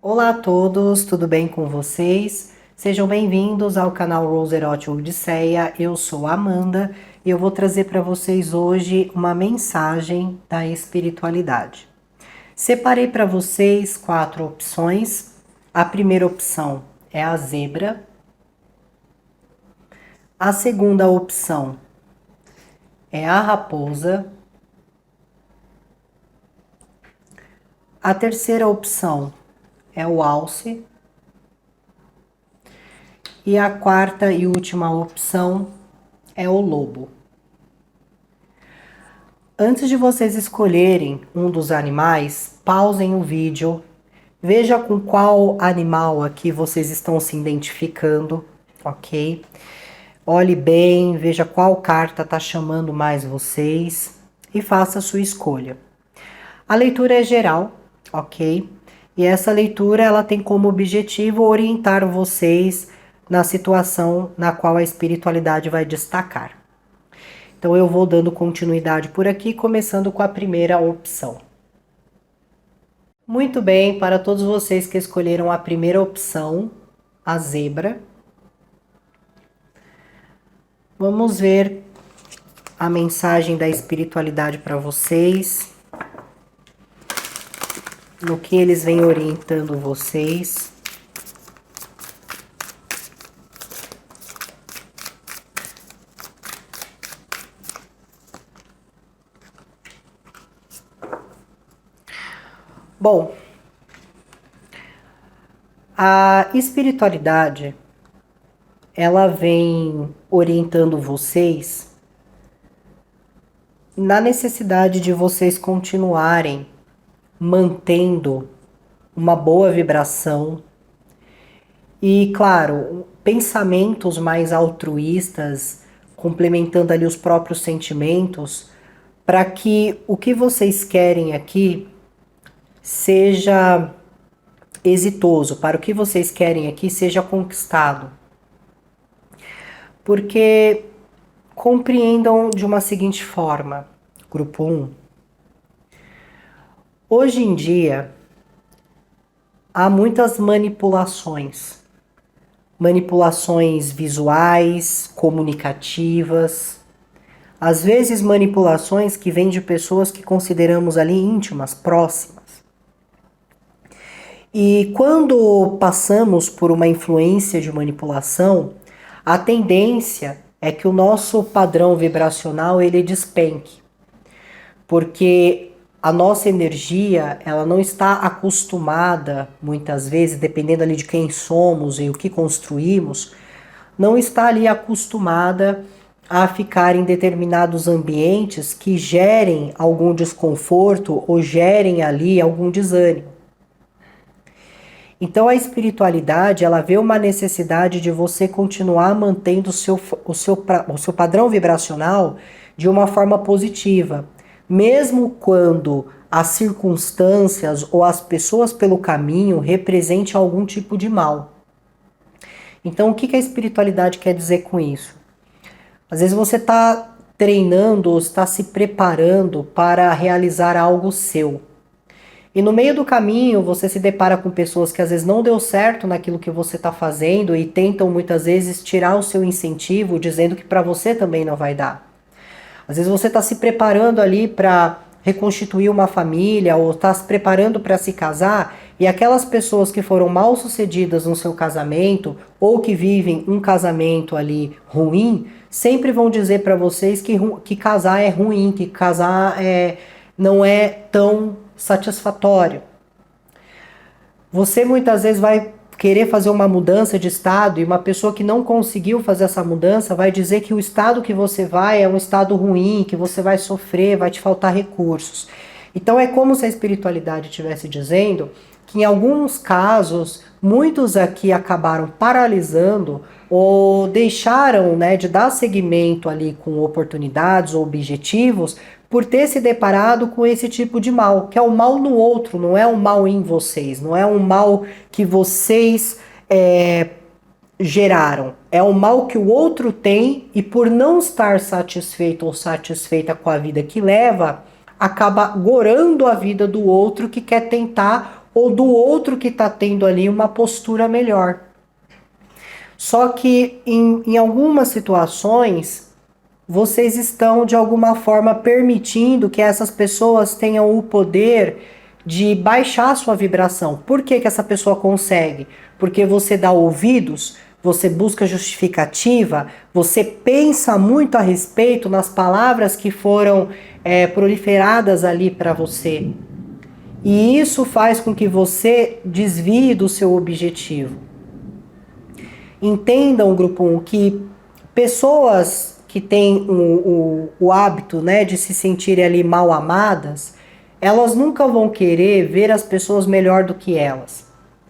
Olá a todos, tudo bem com vocês? Sejam bem-vindos ao canal Roserote Odisseia. Eu sou a Amanda e eu vou trazer para vocês hoje uma mensagem da espiritualidade. Separei para vocês 4 opções. A primeira opção é a zebra. A segunda opção é a raposa. A terceira opção é o alce. E a quarta e última opção é o lobo. Antes de vocês escolherem um dos animais, pausem o vídeo, veja com qual animal aqui vocês estão se identificando, ok? Olhe bem, veja qual carta está chamando mais vocês e faça a sua escolha. A leitura é geral, ok? E essa leitura ela tem como objetivo orientar vocês na situação na qual a espiritualidade vai destacar. Então eu vou dando continuidade por aqui, começando com a primeira opção. Muito bem, para todos vocês que escolheram a primeira opção, a zebra, vamos ver a mensagem da espiritualidade para vocês, no que eles vêm orientando vocês. Bom, a espiritualidade, ela vem orientando vocês na necessidade de vocês continuarem mantendo uma boa vibração e, claro, pensamentos mais altruístas, complementando ali os próprios sentimentos, para que o que vocês querem aqui seja exitoso, para o que vocês querem aqui seja conquistado. Porque compreendam de uma seguinte forma, grupo 1. Hoje em dia, há muitas manipulações. Manipulações visuais, comunicativas, às vezes manipulações que vêm de pessoas que consideramos ali íntimas, próximas. E quando passamos por uma influência de manipulação, a tendência é que o nosso padrão vibracional ele despenque, porque a nossa energia ela não está acostumada, muitas vezes, dependendo ali de quem somos e o que construímos, não está ali acostumada a ficar em determinados ambientes que gerem algum desconforto ou gerem ali algum desânimo. Então a espiritualidade, ela vê uma necessidade de você continuar mantendo o seu padrão vibracional de uma forma positiva, mesmo quando as circunstâncias ou as pessoas pelo caminho representem algum tipo de mal. Então o que a espiritualidade quer dizer com isso? Às vezes você está treinando ou está se preparando para realizar algo seu. E no meio do caminho você se depara com pessoas que às vezes não deu certo naquilo que você está fazendo e tentam muitas vezes tirar o seu incentivo dizendo que para você também não vai dar. Às vezes você está se preparando ali para reconstituir uma família ou está se preparando para se casar e aquelas pessoas que foram mal sucedidas no seu casamento ou que vivem um casamento ali ruim sempre vão dizer para vocês que casar é ruim, que casar não é tão satisfatório. Você muitas vezes vai querer fazer uma mudança de estado e uma pessoa que não conseguiu fazer essa mudança vai dizer que o estado que você vai é um estado ruim, que você vai sofrer, vai te faltar recursos. Então é como se a espiritualidade estivesse dizendo que em alguns casos, muitos aqui acabaram paralisando ou deixaram, né, de dar seguimento ali com oportunidades ou objetivos por ter se deparado com esse tipo de mal, que é o mal no outro, não é um mal em vocês, não é um mal que vocês geraram, é um mal que o outro tem e por não estar satisfeito ou satisfeita com a vida que leva, acaba gorando a vida do outro que quer tentar ou do outro que está tendo ali uma postura melhor. Só que em algumas situações, vocês estão de alguma forma permitindo que essas pessoas tenham o poder de baixar sua vibração. Por que essa pessoa consegue? Porque você dá ouvidos, você busca justificativa, você pensa muito a respeito nas palavras que foram proliferadas ali para você. E isso faz com que você desvie do seu objetivo. Entendam, grupo 1, que pessoas que têm o hábito, né, de se sentirem ali mal amadas, elas nunca vão querer ver as pessoas melhor do que elas.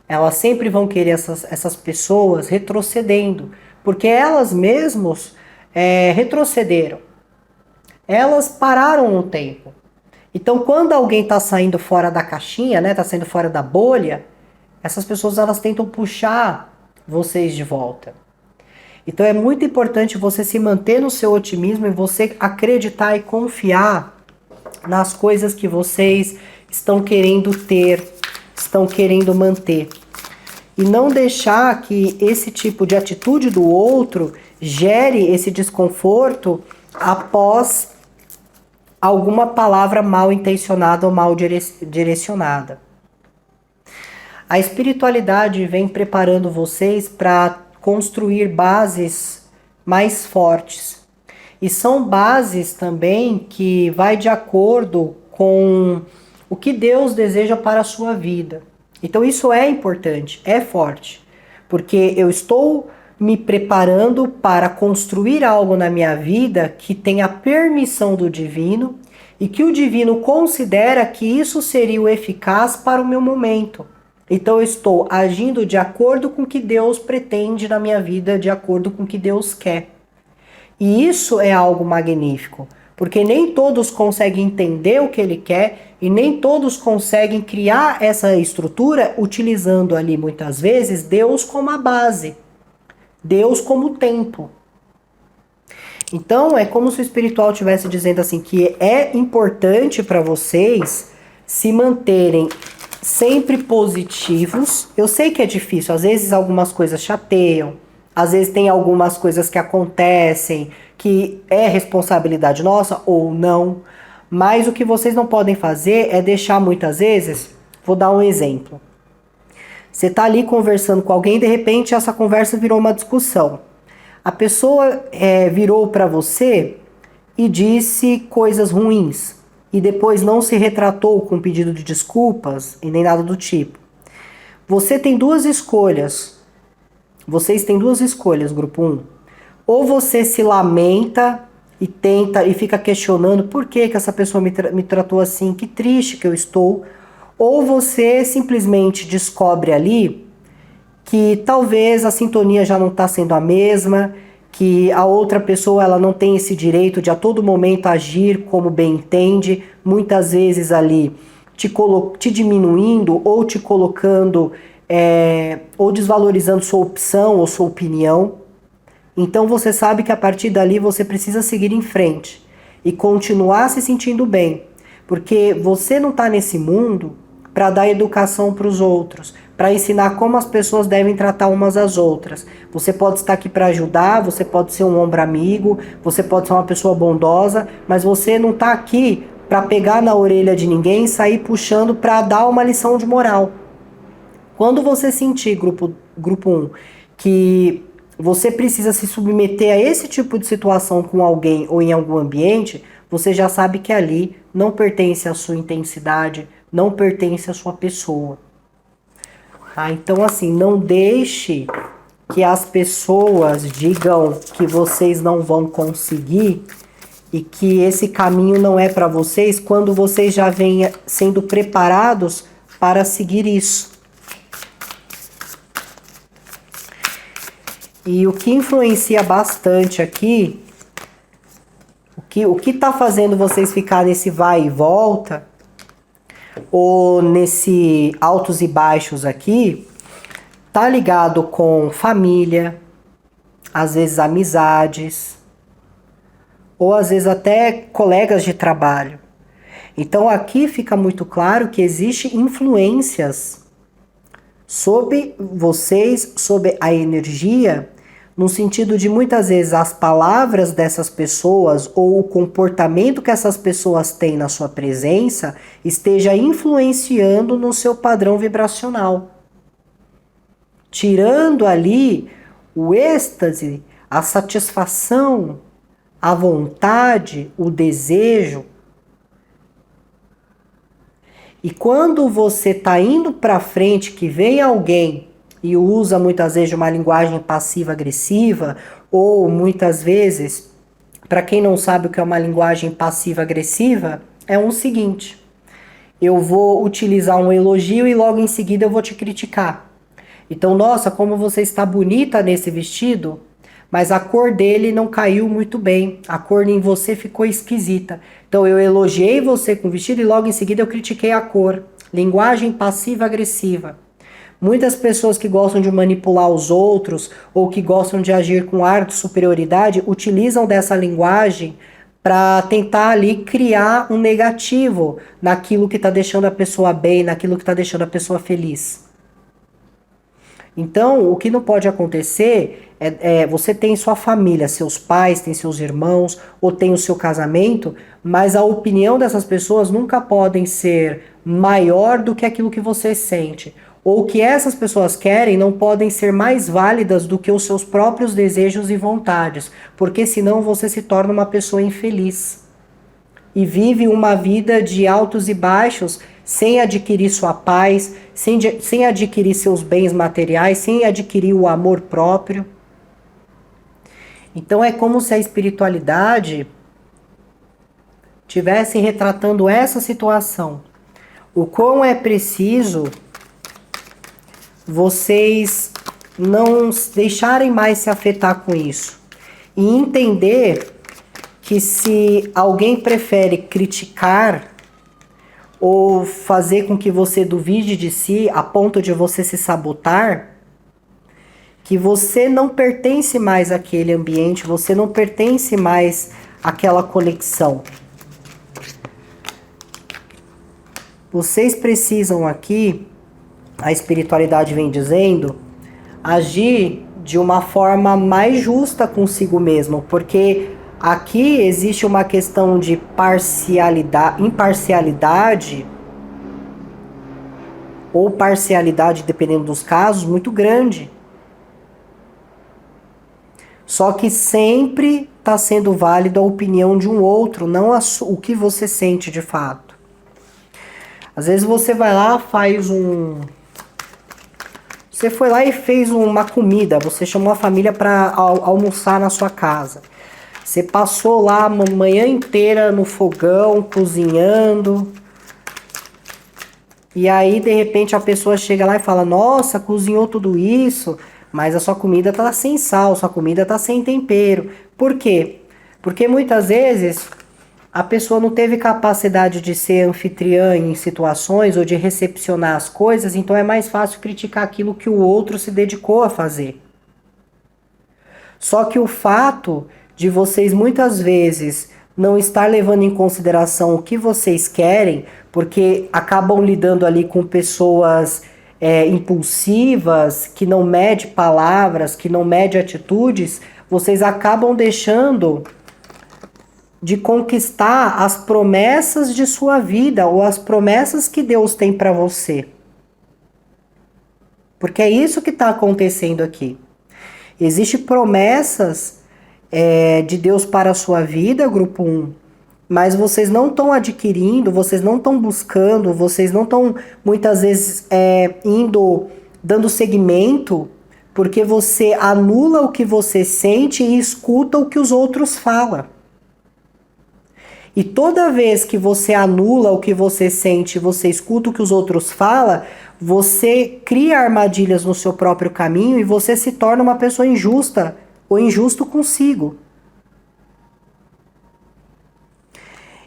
Elas sempre vão querer essas pessoas retrocedendo, porque elas mesmas retrocederam. Elas pararam no tempo. Então, quando alguém está saindo fora da caixinha, né, está saindo fora da bolha, essas pessoas elas tentam puxar vocês de volta. Então é muito importante você se manter no seu otimismo e você acreditar e confiar nas coisas que vocês estão querendo ter, estão querendo manter. E não deixar que esse tipo de atitude do outro gere esse desconforto após alguma palavra mal intencionada ou mal direcionada. A espiritualidade vem preparando vocês para construir bases mais fortes. E são bases também que vai de acordo com o que Deus deseja para a sua vida. Então isso é importante, é forte, porque eu estou me preparando para construir algo na minha vida que tenha a permissão do divino e que o divino considera que isso seria o eficaz para o meu momento. Então eu estou agindo de acordo com o que Deus pretende na minha vida, de acordo com o que Deus quer. E isso é algo magnífico, porque nem todos conseguem entender o que Ele quer e nem todos conseguem criar essa estrutura utilizando ali muitas vezes Deus como a base, Deus como o tempo. Então é como se o espiritual estivesse dizendo assim que é importante para vocês se manterem sempre positivos. Eu sei que é difícil, às vezes algumas coisas chateiam, às vezes tem algumas coisas que acontecem que é responsabilidade nossa ou não, mas o que vocês não podem fazer é deixar muitas vezes, vou dar um exemplo. Você está ali conversando com alguém e de repente essa conversa virou uma discussão. A pessoa virou para você e disse coisas ruins e depois não se retratou com pedido de desculpas e nem nada do tipo. Você tem duas escolhas. Vocês têm duas escolhas, grupo 1. Ou você se lamenta e tenta e fica questionando por que essa pessoa me tratou assim, que triste que eu estou. Ou você simplesmente descobre ali que talvez a sintonia já não está sendo a mesma, que a outra pessoa ela não tem esse direito de a todo momento agir como bem entende, muitas vezes ali te diminuindo ou te colocando ou desvalorizando sua opção ou sua opinião. Então você sabe que a partir dali você precisa seguir em frente e continuar se sentindo bem, porque você não está nesse mundo para dar educação para os outros, para ensinar como as pessoas devem tratar umas às outras. Você pode estar aqui para ajudar, você pode ser um ombro amigo, você pode ser uma pessoa bondosa, mas você não está aqui para pegar na orelha de ninguém e sair puxando para dar uma lição de moral. Quando você sentir, grupo 1, que você precisa se submeter a esse tipo de situação com alguém ou em algum ambiente, você já sabe que ali não pertence à sua intensidade, não pertence à sua pessoa. Tá? Então, assim, não deixe que as pessoas digam que vocês não vão conseguir e que esse caminho não é para vocês quando vocês já vêm sendo preparados para seguir isso. E o que influencia bastante aqui, o que está fazendo vocês ficar nesse vai e volta, ou nesse altos e baixos aqui, tá ligado com família, às vezes amizades, ou às vezes até colegas de trabalho. Então aqui fica muito claro que existe influências sobre vocês, sobre a energia, no sentido de muitas vezes as palavras dessas pessoas ou o comportamento que essas pessoas têm na sua presença esteja influenciando no seu padrão vibracional. Tirando ali o êxtase, a satisfação, a vontade, o desejo. E quando você está indo para frente, que vem alguém e usa muitas vezes uma linguagem passiva-agressiva, ou muitas vezes, para quem não sabe o que é uma linguagem passiva-agressiva, é o seguinte: eu vou utilizar um elogio e logo em seguida eu vou te criticar. Então, nossa, como você está bonita nesse vestido, mas a cor dele não caiu muito bem, a cor em você ficou esquisita. Então eu elogiei você com o vestido e logo em seguida eu critiquei a cor. Linguagem passiva-agressiva. Muitas pessoas que gostam de manipular os outros ou que gostam de agir com ar de superioridade utilizam dessa linguagem para tentar ali criar um negativo naquilo que está deixando a pessoa bem, naquilo que está deixando a pessoa feliz. Então, o que não pode acontecer você tem sua família, seus pais, tem seus irmãos, ou tem o seu casamento, mas a opinião dessas pessoas nunca podem ser maior do que aquilo que você sente. Ou o que essas pessoas querem não podem ser mais válidas do que os seus próprios desejos e vontades, porque senão você se torna uma pessoa infeliz. E vive uma vida de altos e baixos, sem adquirir sua paz, sem adquirir seus bens materiais, sem adquirir o amor próprio. Então é como se a espiritualidade estivesse retratando essa situação. O quão é preciso vocês não deixarem mais se afetar com isso. E entender que se alguém prefere criticar ou fazer com que você duvide de si a ponto de você se sabotar, que você não pertence mais àquele ambiente, você não pertence mais àquela conexão. Vocês precisam aqui, a espiritualidade vem dizendo, agir de uma forma mais justa consigo mesmo, porque aqui existe uma questão de imparcialidade ou parcialidade, dependendo dos casos, muito grande. Só que sempre está sendo válido a opinião de um outro, não o que você sente de fato. Às vezes você vai lá, Você foi lá e fez uma comida, você chamou a família para almoçar na sua casa. Você passou lá a manhã inteira no fogão, cozinhando. E aí, de repente, a pessoa chega lá e fala: nossa, cozinhou tudo isso, mas a sua comida tá sem sal, sua comida tá sem tempero. Por quê? Porque muitas vezes a pessoa não teve capacidade de ser anfitriã em situações ou de recepcionar as coisas, então é mais fácil criticar aquilo que o outro se dedicou a fazer. Só que o fato de vocês muitas vezes não estar levando em consideração o que vocês querem, porque acabam lidando ali com pessoas impulsivas, que não mede palavras, que não mede atitudes, vocês acabam deixando de conquistar as promessas de sua vida ou as promessas que Deus tem para você. Porque é isso que está acontecendo aqui. Existem promessas de Deus para a sua vida, grupo 1, mas vocês não estão adquirindo, vocês não estão buscando, vocês não estão muitas vezes dando seguimento, porque você anula o que você sente e escuta o que os outros falam. E toda vez que você anula o que você sente, você escuta o que os outros falam, você cria armadilhas no seu próprio caminho e você se torna uma pessoa injusta ou injusto consigo.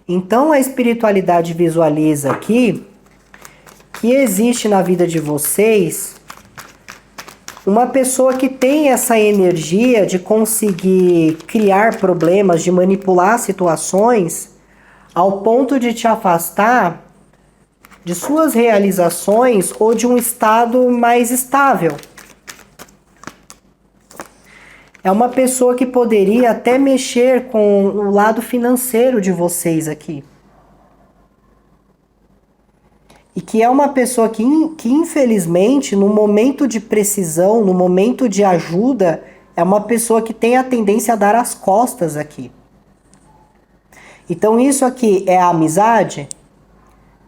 Então a espiritualidade visualiza aqui que existe na vida de vocês uma pessoa que tem essa energia de conseguir criar problemas, de manipular situações, ao ponto de te afastar de suas realizações ou de um estado mais estável. É uma pessoa que poderia até mexer com o lado financeiro de vocês aqui. E que é uma pessoa que infelizmente, no momento de precisão, no momento de ajuda, é uma pessoa que tem a tendência a dar as costas aqui. Então isso aqui é a amizade?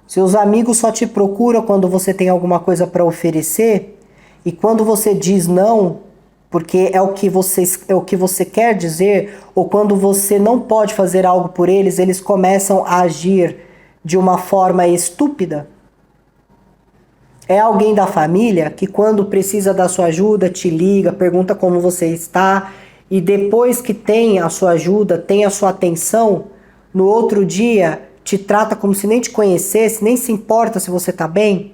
Seus amigos só te procuram quando você tem alguma coisa para oferecer, e quando você diz não, porque é o que você quer dizer, ou quando você não pode fazer algo por eles, eles começam a agir de uma forma estúpida. É alguém da família que quando precisa da sua ajuda te liga, pergunta como você está, e depois que tem a sua ajuda, tem a sua atenção, no outro dia te trata como se nem te conhecesse, nem se importa se você está bem.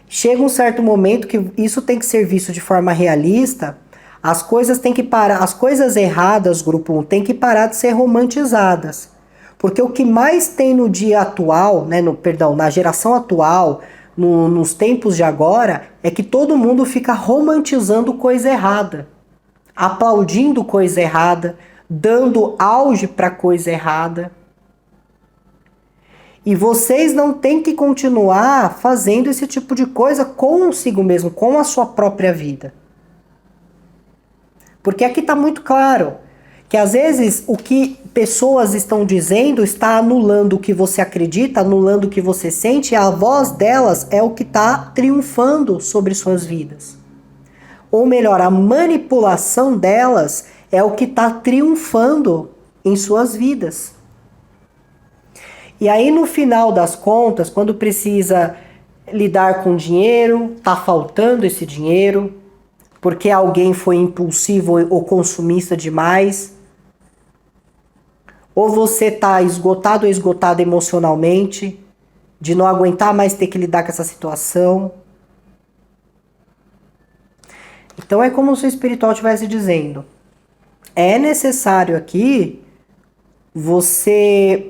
Chega um certo momento que isso tem que ser visto de forma realista, as coisas têm que parar, as coisas erradas, grupo 1, têm que parar de ser romantizadas. Porque o que mais tem no dia atual, né, na geração atual, nos tempos de agora, é que todo mundo fica romantizando coisa errada, aplaudindo coisa errada, dando auge para coisa errada. E vocês não têm que continuar fazendo esse tipo de coisa consigo mesmo, com a sua própria vida. Porque aqui está muito claro que às vezes o que pessoas estão dizendo está anulando o que você acredita, anulando o que você sente, e a voz delas é o que está triunfando sobre suas vidas. Ou melhor, a manipulação delas é o que está triunfando em suas vidas. E aí no final das contas, quando precisa lidar com dinheiro, tá faltando esse dinheiro, porque alguém foi impulsivo ou consumista demais, ou você tá esgotado ou esgotada emocionalmente, de não aguentar mais ter que lidar com essa situação. Então é como se o espiritual estivesse dizendo, é necessário aqui você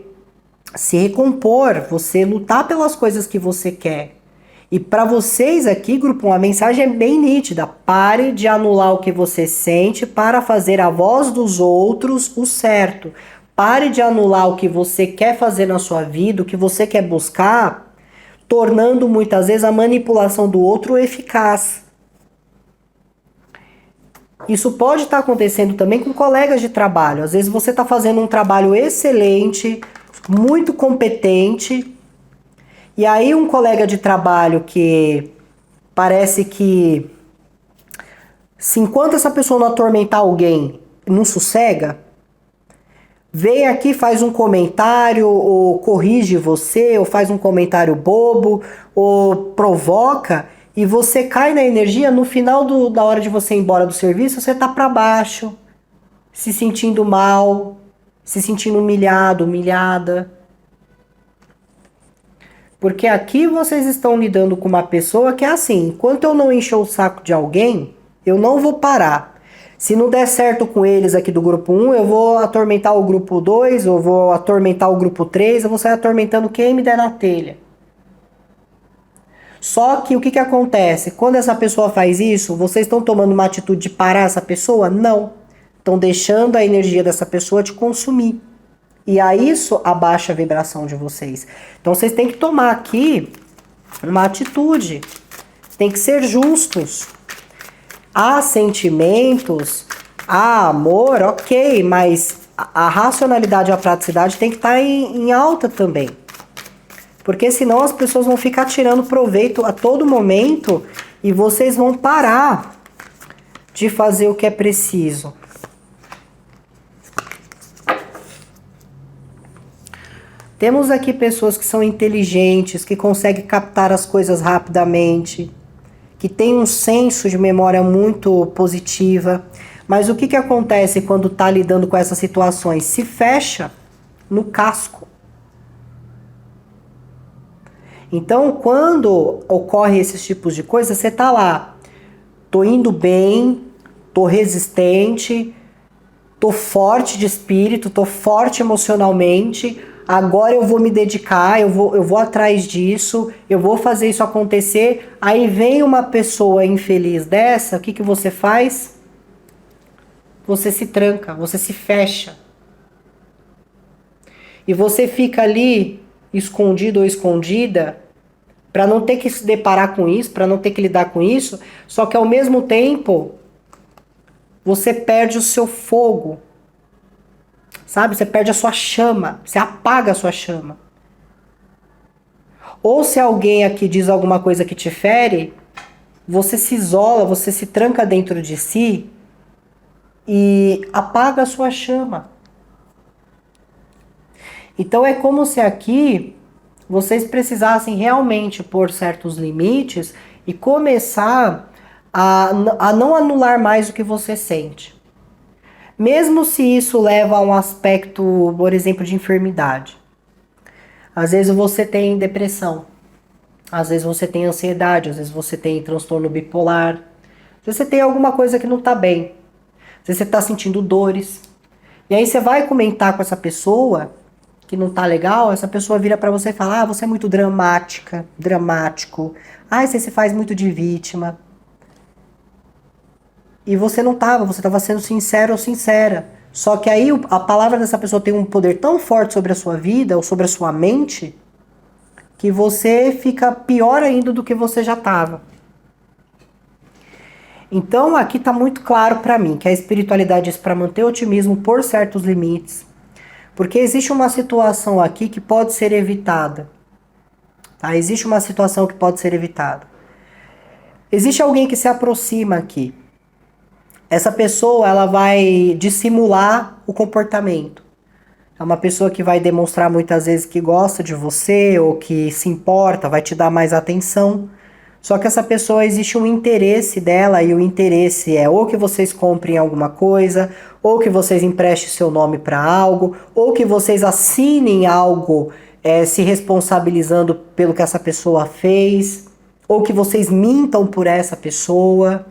se recompor, você lutar pelas coisas que você quer. E para vocês aqui, grupo 1, a mensagem é bem nítida. Pare de anular o que você sente para fazer a voz dos outros o certo. Pare de anular o que você quer fazer na sua vida, o que você quer buscar, tornando muitas vezes a manipulação do outro eficaz. Isso pode estar acontecendo também com colegas de trabalho. Às vezes você está fazendo um trabalho excelente, muito competente, e aí um colega de trabalho que parece que, se enquanto essa pessoa não atormentar alguém, não sossega, vem aqui, faz um comentário, ou corrige você, ou faz um comentário bobo, ou provoca, e você cai na energia, no final da hora de você ir embora do serviço, você tá para baixo, se sentindo mal, se sentindo humilhado, humilhada. Porque aqui vocês estão lidando com uma pessoa que é assim, enquanto eu não encher o saco de alguém, eu não vou parar. Se não der certo com eles aqui do grupo 1, eu vou atormentar o grupo 2, eu vou atormentar o grupo 3, eu vou sair atormentando quem me der na telha. Só que o que acontece? Quando essa pessoa faz isso, vocês estão tomando uma atitude de parar essa pessoa? Não. Estão deixando a energia dessa pessoa te consumir. E a isso abaixa a vibração de vocês. Então vocês têm que tomar aqui uma atitude. Tem que ser justos. Há sentimentos, há amor, ok, mas a racionalidade e a praticidade tem que estar em alta também. Porque senão as pessoas vão ficar tirando proveito a todo momento e vocês vão parar de fazer o que é preciso. Temos aqui pessoas que são inteligentes, que conseguem captar as coisas rapidamente, que têm um senso de memória muito positiva. Mas o que acontece quando está lidando com essas situações? Se fecha no casco. Então, quando ocorre esses tipos de coisa, você está lá. Tô indo bem, tô resistente, tô forte de espírito, tô forte emocionalmente. agora eu vou me dedicar, eu vou atrás disso, eu vou fazer isso acontecer. Aí vem uma pessoa infeliz dessa, o que que você faz? Você se tranca, você se fecha. E você fica ali escondido ou escondida para não ter que se deparar com isso, para não ter que lidar com isso, só que ao mesmo tempo você perde o seu fogo, sabe? Você perde a sua chama, você apaga a sua chama. Ou se alguém aqui diz alguma coisa que te fere, você se isola, você se tranca dentro de si e apaga a sua chama. Então é como se aqui vocês precisassem realmente pôr certos limites e começar a não anular mais o que você sente. Mesmo se isso leva a um aspecto, por exemplo, de enfermidade. Às vezes você tem depressão, às vezes você tem ansiedade, às vezes você tem transtorno bipolar, às vezes você tem alguma coisa que não está bem, às vezes você está sentindo dores. E aí você vai comentar com essa pessoa que não tá legal, essa pessoa vira pra você e fala: ah, você é muito dramática, dramático. Ah, você se faz muito de vítima. E você não tava, você tava sendo sincero ou sincera. Só que aí a palavra dessa pessoa tem um poder tão forte sobre a sua vida ou sobre a sua mente que você fica pior ainda do que você já tava. Então aqui tá muito claro pra mim que a espiritualidade é para manter o otimismo por certos limites. Porque existe uma situação aqui que pode ser evitada. Tá? Existe uma situação que pode ser evitada. Existe alguém que se aproxima aqui. Essa pessoa, ela vai dissimular o comportamento. É uma pessoa que vai demonstrar muitas vezes que gosta de você ou que se importa, vai te dar mais atenção. Só que essa pessoa, existe um interesse dela e o interesse é ou que vocês comprem alguma coisa, ou que vocês emprestem seu nome para algo, ou que vocês assinem algo se responsabilizando pelo que essa pessoa fez, ou que vocês mintam por essa pessoa.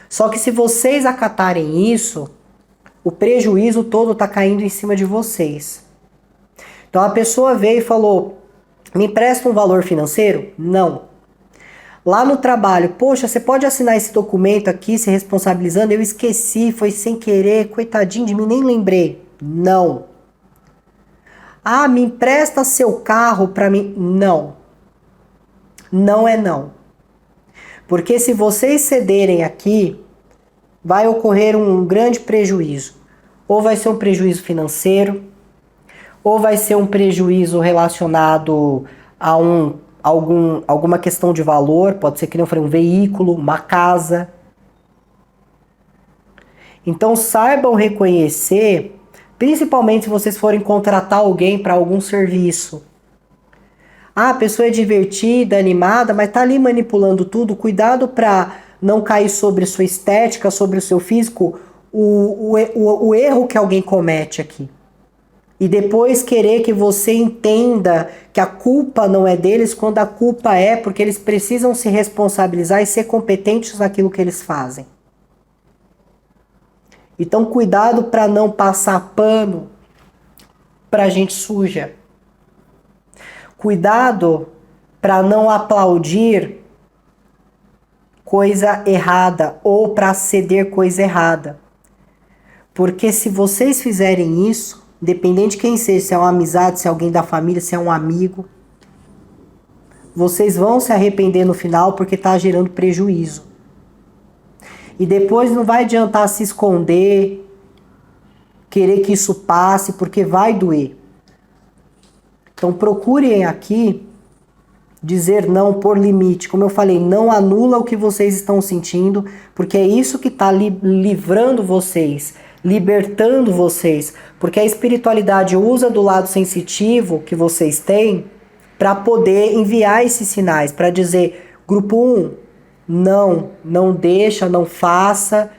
Só que se vocês acatarem isso, o prejuízo todo está caindo em cima de vocês. Então a pessoa veio e falou: me empresta um valor financeiro? Não. Lá no trabalho, poxa, você pode assinar esse documento aqui se responsabilizando? Eu esqueci, foi sem querer, coitadinho de mim, nem lembrei. Não. Ah, me empresta seu carro para mim? Não. Não é não. Porque se vocês cederem aqui, vai ocorrer um grande prejuízo. Ou vai ser um prejuízo financeiro, ou vai ser um prejuízo relacionado a alguma questão de valor, pode ser que nem eu falei, um veículo, uma casa. Então saibam reconhecer, principalmente se vocês forem contratar alguém para algum serviço. Ah, a pessoa é divertida, animada, mas tá ali manipulando tudo. Cuidado para não cair sobre sua estética, sobre o seu físico, o erro que alguém comete aqui. E depois querer que você entenda que a culpa não é deles, quando a culpa é porque eles precisam se responsabilizar e ser competentes naquilo que eles fazem. Então cuidado para não passar pano para gente suja. Cuidado para não aplaudir coisa errada ou para ceder coisa errada. Porque se vocês fizerem isso, independente de quem seja, se é uma amizade, se é alguém da família, se é um amigo, vocês vão se arrepender no final porque está gerando prejuízo. E depois não vai adiantar se esconder, querer que isso passe, porque vai doer. Então procurem aqui dizer não por limite. Como eu falei, não anula o que vocês estão sentindo, porque é isso que está livrando vocês, libertando vocês, porque a espiritualidade usa do lado sensitivo que vocês têm para poder enviar esses sinais, para dizer, grupo 1, não deixa, não faça,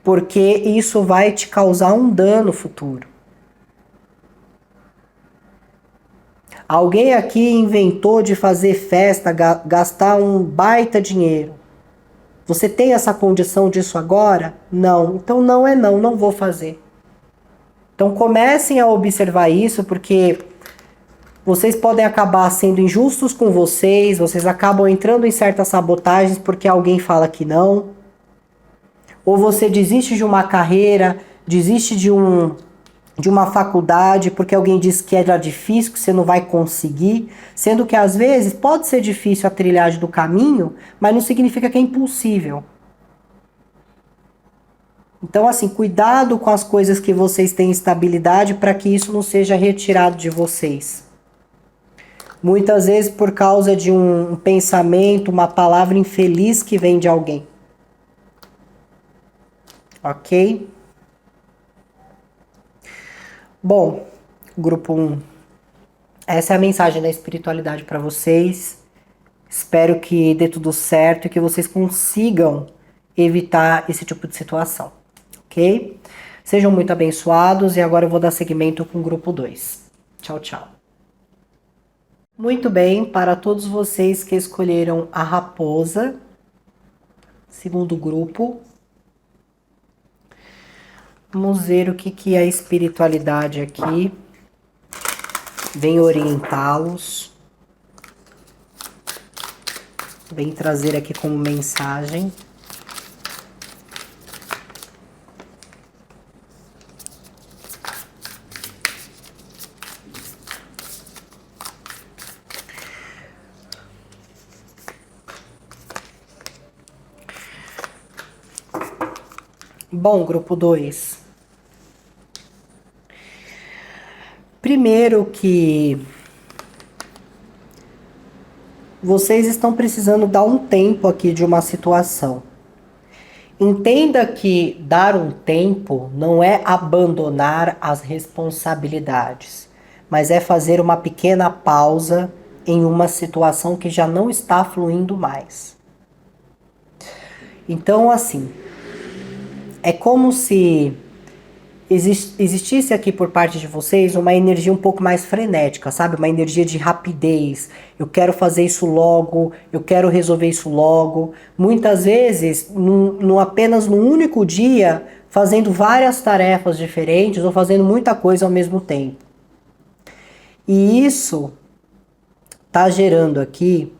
porque isso vai te causar um dano futuro. Alguém aqui inventou de fazer festa, gastar um baita dinheiro. Você tem essa condição disso agora? Não. Então não vou fazer. Então comecem a observar isso, porque Vocês podem acabar sendo injustos com vocês acabam entrando em certas sabotagens porque alguém fala que não. Ou você desiste de uma carreira, desiste de uma faculdade porque alguém disse que era difícil, que você não vai conseguir, sendo que às vezes pode ser difícil a trilhagem do caminho, mas não significa que é impossível. Então, assim, cuidado com as coisas que vocês têm estabilidade para que isso não seja retirado de vocês. Muitas vezes por causa de um pensamento, uma palavra infeliz que vem de alguém. Ok? Bom, grupo 1, essa é a mensagem da espiritualidade para vocês. Espero que dê tudo certo e que vocês consigam evitar esse tipo de situação, ok? Sejam muito abençoados e agora eu vou dar seguimento com o grupo 2. Tchau, tchau. Muito bem, para todos vocês que escolheram a raposa, segundo grupo, vamos ver o que a espiritualidade aqui vem orientá-los, vem trazer aqui como mensagem. Bom, grupo 2. Primeiro que vocês estão precisando dar um tempo aqui de uma situação. Entenda que dar um tempo não é abandonar as responsabilidades, mas é fazer uma pequena pausa em uma situação que já não está fluindo mais. Então, assim, é como se existisse aqui por parte de vocês uma energia um pouco mais frenética, sabe? Uma energia de rapidez. Eu quero fazer isso logo, eu quero resolver isso logo. Muitas vezes, apenas num único dia, fazendo várias tarefas diferentes ou fazendo muita coisa ao mesmo tempo. E isso tá gerando aqui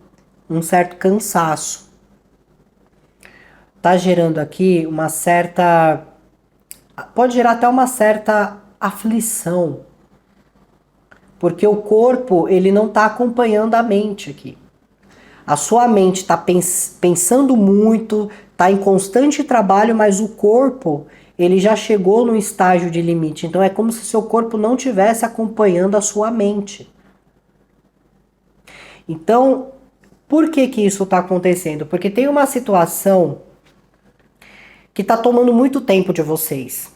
um certo cansaço. Tá gerando aqui uma certa... Pode gerar até uma certa aflição, porque o corpo ele não está acompanhando a mente aqui. A sua mente está pensando muito, está em constante trabalho, mas o corpo ele já chegou no estágio de limite. Então é como se seu corpo não estivesse acompanhando a sua mente. Então, por que isso está acontecendo? Porque tem uma situação que está tomando muito tempo de vocês.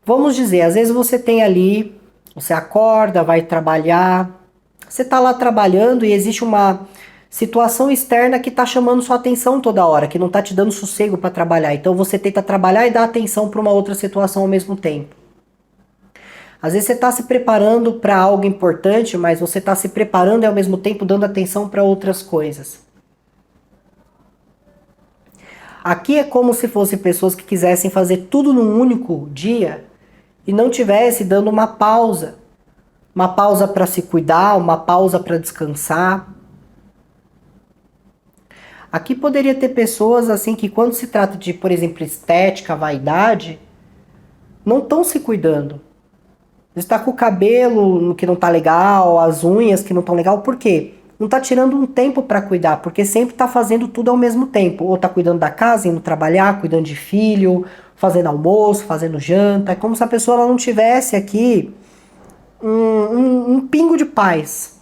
Vamos dizer, às vezes você tem ali, você acorda, vai trabalhar, você está lá trabalhando e existe uma situação externa que está chamando sua atenção toda hora, que não está te dando sossego para trabalhar. Então você tenta trabalhar e dar atenção para uma outra situação ao mesmo tempo. Às vezes você está se preparando para algo importante, mas você está se preparando e ao mesmo tempo dando atenção para outras coisas. Aqui é como se fossem pessoas que quisessem fazer tudo num único dia e não tivesse dando uma pausa para se cuidar, uma pausa para descansar. Aqui poderia ter pessoas assim que quando se trata de, por exemplo, estética, vaidade, não estão se cuidando. Está com o cabelo que não tá legal, as unhas que não estão legal, por quê? Não tá tirando um tempo para cuidar, porque sempre tá fazendo tudo ao mesmo tempo. Ou tá cuidando da casa, indo trabalhar, cuidando de filho, fazendo almoço, fazendo janta. É como se a pessoa ela não tivesse aqui um pingo de paz.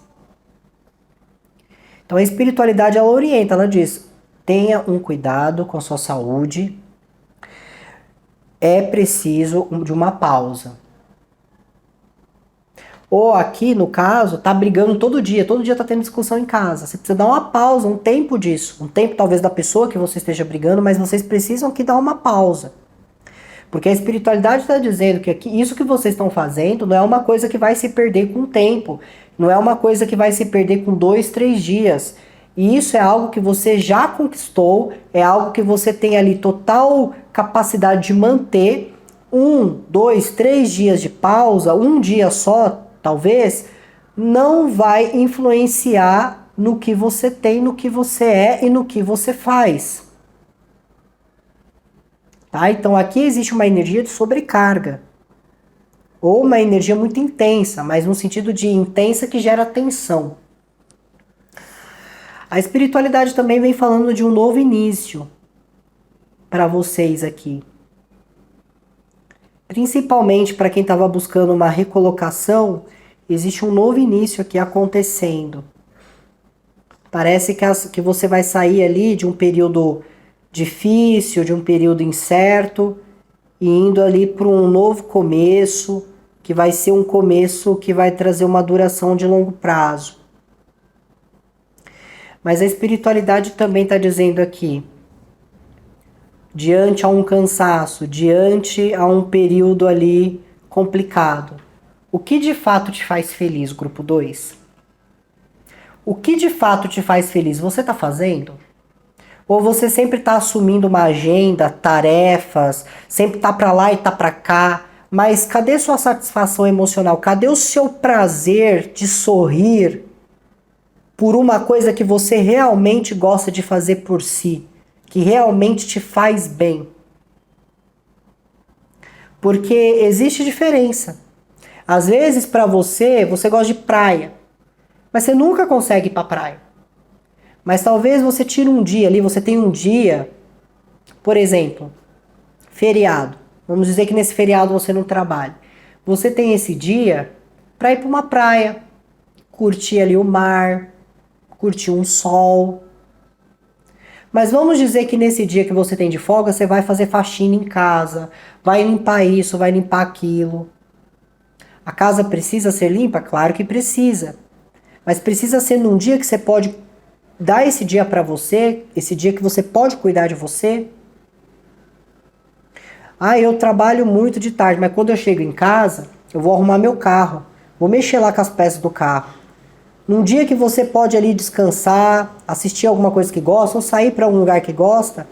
Então a espiritualidade ela orienta, ela diz: tenha um cuidado com a sua saúde, é preciso de uma pausa. Ou aqui, no caso, tá brigando todo dia tá tendo discussão em casa. Você precisa dar uma pausa, um tempo disso. Um tempo talvez da pessoa que você esteja brigando, mas vocês precisam aqui dar uma pausa. Porque a espiritualidade está dizendo que aqui, isso que vocês estão fazendo não é uma coisa que vai se perder com o tempo. Não é uma coisa que vai se perder com 2, 3 dias. E isso é algo que você já conquistou, é algo que você tem ali total capacidade de manter. 1, 2, 3 dias de pausa, um dia só, talvez, não vai influenciar no que você tem, no que você é e no que você faz. Tá? Então aqui existe uma energia de sobrecarga. Ou uma energia muito intensa, mas no sentido de intensa que gera tensão. A espiritualidade também vem falando de um novo início para vocês aqui. Principalmente para quem estava buscando uma recolocação, existe um novo início aqui acontecendo. Parece que você vai sair ali de um período difícil, de um período incerto, e indo ali para um novo começo, que vai ser um começo que vai trazer uma duração de longo prazo. Mas a espiritualidade também está dizendo aqui, diante a um cansaço, diante a um período ali complicado, o que de fato te faz feliz, grupo 2? O que de fato te faz feliz? Você está fazendo? Ou você sempre está assumindo uma agenda, tarefas, sempre está para lá e está para cá, mas cadê sua satisfação emocional? Cadê o seu prazer de sorrir por uma coisa que você realmente gosta de fazer por si, que realmente te faz bem? Porque existe diferença. Às vezes, para você gosta de praia, mas você nunca consegue ir para praia. Mas talvez você tire um dia ali, você tem um dia, por exemplo, feriado. Vamos dizer que nesse feriado você não trabalha. Você tem esse dia para ir para uma praia, curtir ali o mar, curtir um sol. Mas vamos dizer que nesse dia que você tem de folga, você vai fazer faxina em casa, vai limpar isso, vai limpar aquilo. A casa precisa ser limpa? Claro que precisa. Mas precisa ser num dia que você pode dar esse dia para você, esse dia que você pode cuidar de você. Ah, eu trabalho muito de tarde, mas quando eu chego em casa, eu vou arrumar meu carro, vou mexer lá com as peças do carro. Num dia que você pode ali descansar, assistir alguma coisa que gosta, ou sair para um lugar que gosta,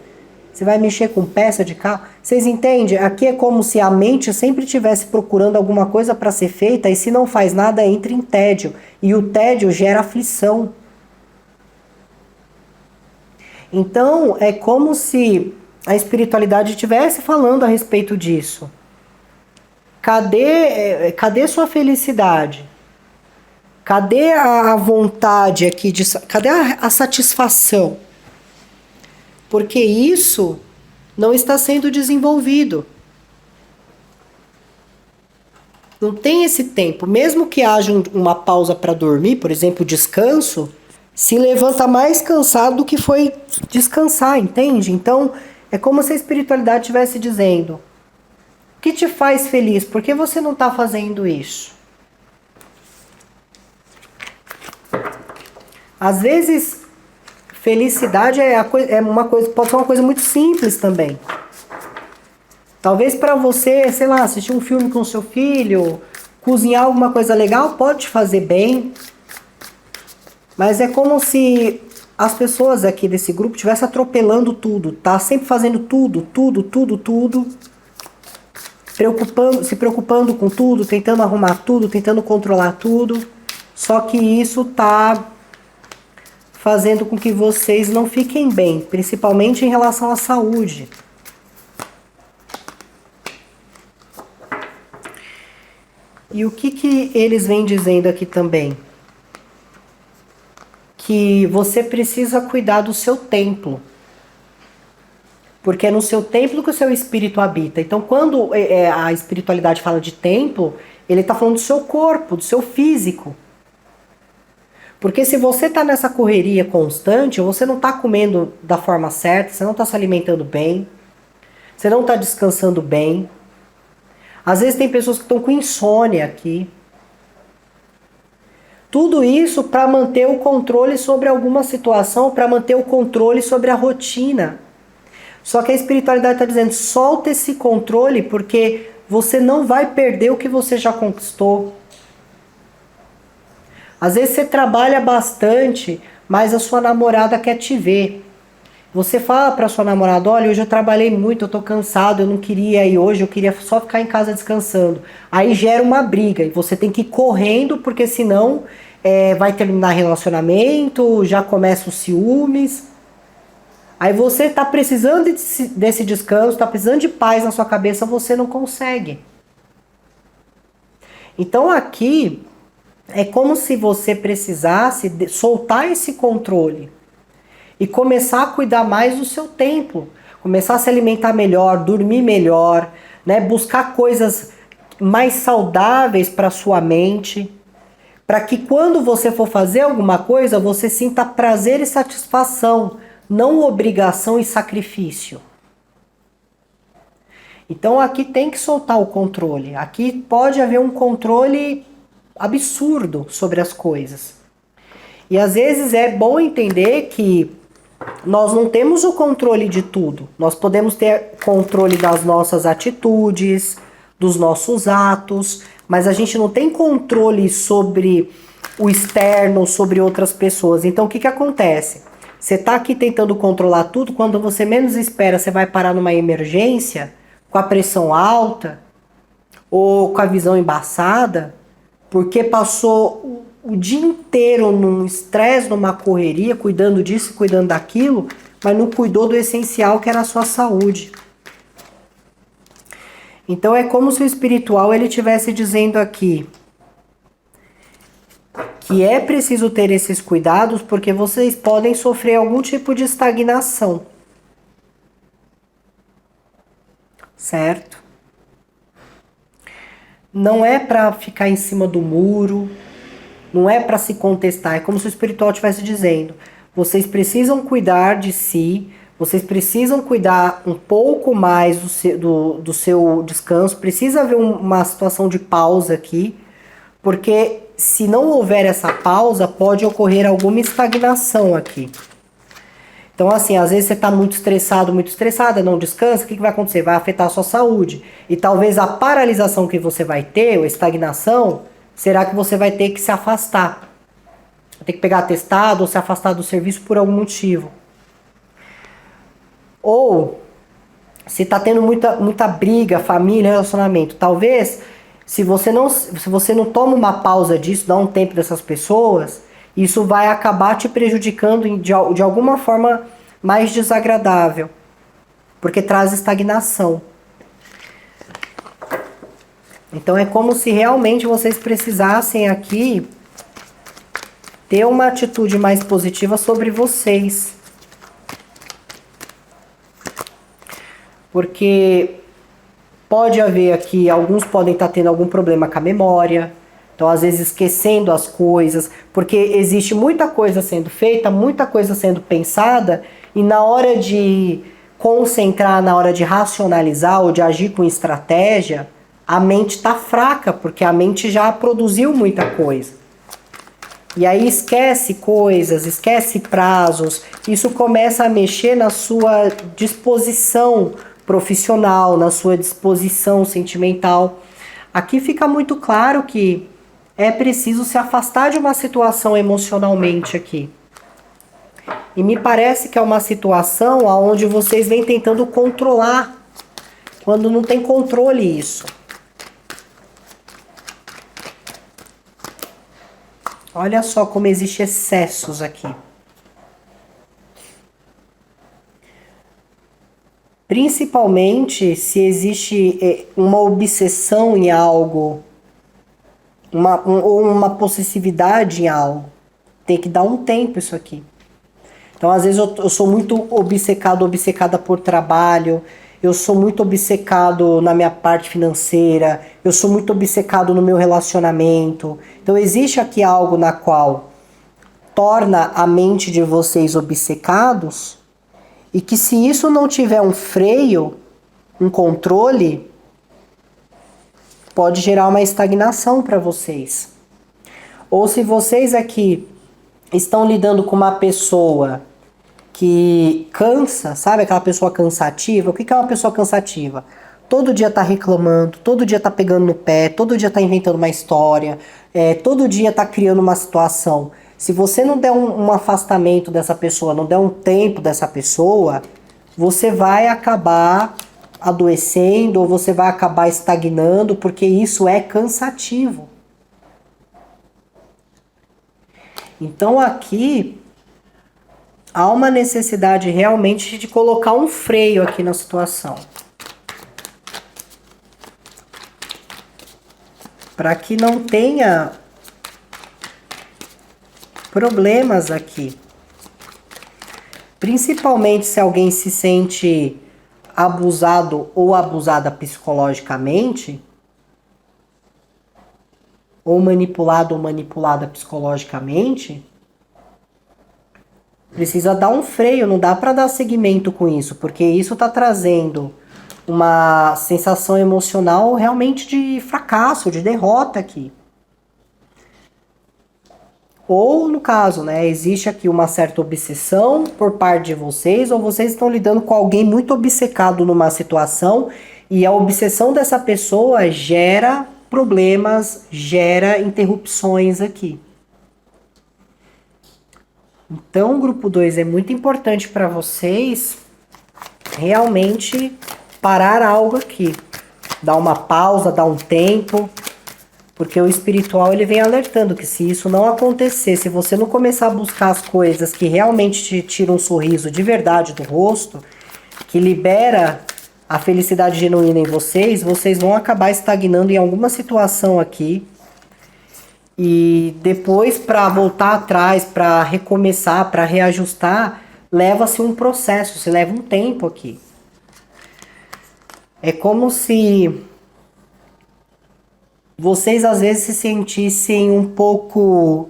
você vai mexer com peça de carro. Vocês entendem? Aqui é como se a mente sempre estivesse procurando alguma coisa para ser feita e se não faz nada entra em tédio. E o tédio gera aflição. Então é como se a espiritualidade estivesse falando a respeito disso. Cadê sua felicidade? Cadê a vontade aqui? Cadê a satisfação? Porque isso não está sendo desenvolvido. Não tem esse tempo. Mesmo que haja uma pausa para dormir, por exemplo, descanso, se levanta mais cansado do que foi descansar, entende? Então, é como se a espiritualidade estivesse dizendo: o que te faz feliz? Por que você não está fazendo isso? Às vezes, felicidade pode ser uma coisa muito simples também. Talvez para você, sei lá, assistir um filme com seu filho, cozinhar alguma coisa legal, pode te fazer bem. Mas é como se as pessoas aqui desse grupo estivessem atropelando tudo, tá? Sempre fazendo tudo, se preocupando com tudo, tentando arrumar tudo, tentando controlar tudo. Só que isso tá fazendo com que vocês não fiquem bem, principalmente em relação à saúde. E o que eles vêm dizendo aqui também? Que você precisa cuidar do seu templo. Porque é no seu templo que o seu espírito habita. Então, quando a espiritualidade fala de templo, ele está falando do seu corpo, do seu físico. Porque se você está nessa correria constante, você não está comendo da forma certa, você não está se alimentando bem, você não está descansando bem. Às vezes tem pessoas que estão com insônia aqui. Tudo isso para manter o controle sobre alguma situação, para manter o controle sobre a rotina. Só que a espiritualidade está dizendo: solta esse controle, porque você não vai perder o que você já conquistou. Às vezes você trabalha bastante, mas a sua namorada quer te ver. Você fala para sua namorada, olha, hoje eu trabalhei muito, eu tô cansado, eu não queria ir hoje, eu queria só ficar em casa descansando. Aí gera uma briga e você tem que ir correndo, porque senão vai terminar relacionamento, já começa os ciúmes. Aí você tá precisando desse descanso, tá precisando de paz na sua cabeça, você não consegue. Então aqui é como se você precisasse soltar esse controle e começar a cuidar mais do seu tempo, começar a se alimentar melhor, dormir melhor, né? Buscar coisas mais saudáveis para sua mente, para que quando você for fazer alguma coisa, você sinta prazer e satisfação, não obrigação e sacrifício. Então aqui tem que soltar o controle. Aqui pode haver um controle absurdo sobre as coisas. E às vezes é bom entender que nós não temos o controle de tudo. Nós podemos ter controle das nossas atitudes, dos nossos atos, mas a gente não tem controle sobre o externo, sobre outras pessoas. Então o que acontece? Você está aqui tentando controlar tudo, quando você menos espera, você vai parar numa emergência, com a pressão alta, ou com a visão embaçada, porque passou o dia inteiro num estresse, numa correria, cuidando disso, cuidando daquilo, mas não cuidou do essencial, que era a sua saúde. Então é como se o espiritual ele estivesse dizendo aqui que é preciso ter esses cuidados, porque vocês podem sofrer algum tipo de estagnação. Certo? Não é para ficar em cima do muro, não é para se contestar, é como se o espiritual estivesse dizendo: vocês precisam cuidar de si, vocês precisam cuidar um pouco mais do seu descanso, precisa haver uma situação de pausa aqui, porque se não houver essa pausa, pode ocorrer alguma estagnação aqui. Então, assim, às vezes você está muito estressado, muito estressada, não descansa, o que vai acontecer? Vai afetar a sua saúde. E talvez a paralisação que você vai ter, ou estagnação, será que você vai ter que se afastar. Vai ter que pegar atestado ou se afastar do serviço por algum motivo. Ou, se está tendo muita briga, família, relacionamento, talvez, se você não toma uma pausa disso, dá um tempo dessas pessoas, isso vai acabar te prejudicando de alguma forma mais desagradável, porque traz estagnação. Então é como se realmente vocês precisassem aqui ter uma atitude mais positiva sobre vocês. Porque pode haver aqui, alguns podem estar tendo algum problema com a memória, então às vezes esquecendo as coisas, porque existe muita coisa sendo feita, muita coisa sendo pensada, e na hora de concentrar, na hora de racionalizar ou de agir com estratégia, a mente está fraca, porque a mente já produziu muita coisa. E aí esquece coisas, esquece prazos, isso começa a mexer na sua disposição profissional, na sua disposição sentimental. Aqui fica muito claro que é preciso se afastar de uma situação emocionalmente aqui. E me parece que é uma situação onde vocês vêm tentando controlar, quando não tem controle isso. Olha só como existem excessos aqui. Principalmente se existe uma obsessão em algo, ou uma possessividade em algo. Tem que dar um tempo isso aqui. Então, às vezes, eu sou muito obcecada por trabalho, eu sou muito obcecado na minha parte financeira, eu sou muito obcecado no meu relacionamento. Então, existe aqui algo na qual torna a mente de vocês obcecados, e que se isso não tiver um freio, um controle, pode gerar uma estagnação para vocês. Ou se vocês aqui estão lidando com uma pessoa que cansa, sabe aquela pessoa cansativa? O que é uma pessoa cansativa? Todo dia tá reclamando, todo dia tá pegando no pé, todo dia tá inventando uma história, todo dia tá criando uma situação. Se você não der um afastamento dessa pessoa, não der um tempo dessa pessoa, você vai acabar adoecendo ou você vai acabar estagnando, porque isso é cansativo. Então aqui há uma necessidade realmente de colocar um freio aqui na situação. Para que não tenha problemas aqui. Principalmente se alguém se sente abusado ou abusada psicologicamente, ou manipulado ou manipulada psicologicamente, precisa dar um freio, não dá para dar seguimento com isso, porque isso está trazendo uma sensação emocional realmente de fracasso, de derrota aqui. Ou, no caso, né, existe aqui uma certa obsessão por parte de vocês, ou vocês estão lidando com alguém muito obcecado numa situação e a obsessão dessa pessoa gera problemas, gera interrupções aqui. Então, grupo 2, é muito importante para vocês realmente parar algo aqui. Dar uma pausa, dar um tempo. Porque o espiritual ele vem alertando que se isso não acontecer, se você não começar a buscar as coisas que realmente te tiram um sorriso de verdade do rosto, que libera a felicidade genuína em vocês, vocês vão acabar estagnando em alguma situação aqui. E depois, para voltar atrás, para recomeçar, para reajustar, leva-se um processo, se leva um tempo aqui. É como se vocês às vezes se sentissem um pouco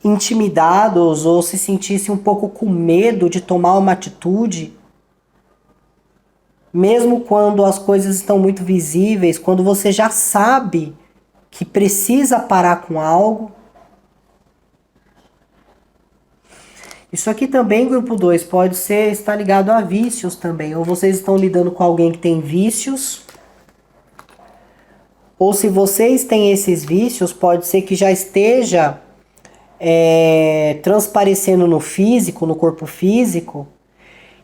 intimidados ou se sentissem um pouco com medo de tomar uma atitude, mesmo quando as coisas estão muito visíveis, quando você já sabe que precisa parar com algo. Isso aqui também, grupo 2, pode estar ligado a vícios também, ou vocês estão lidando com alguém que tem vícios. Ou se vocês têm esses vícios, pode ser que já esteja transparecendo no físico, no corpo físico.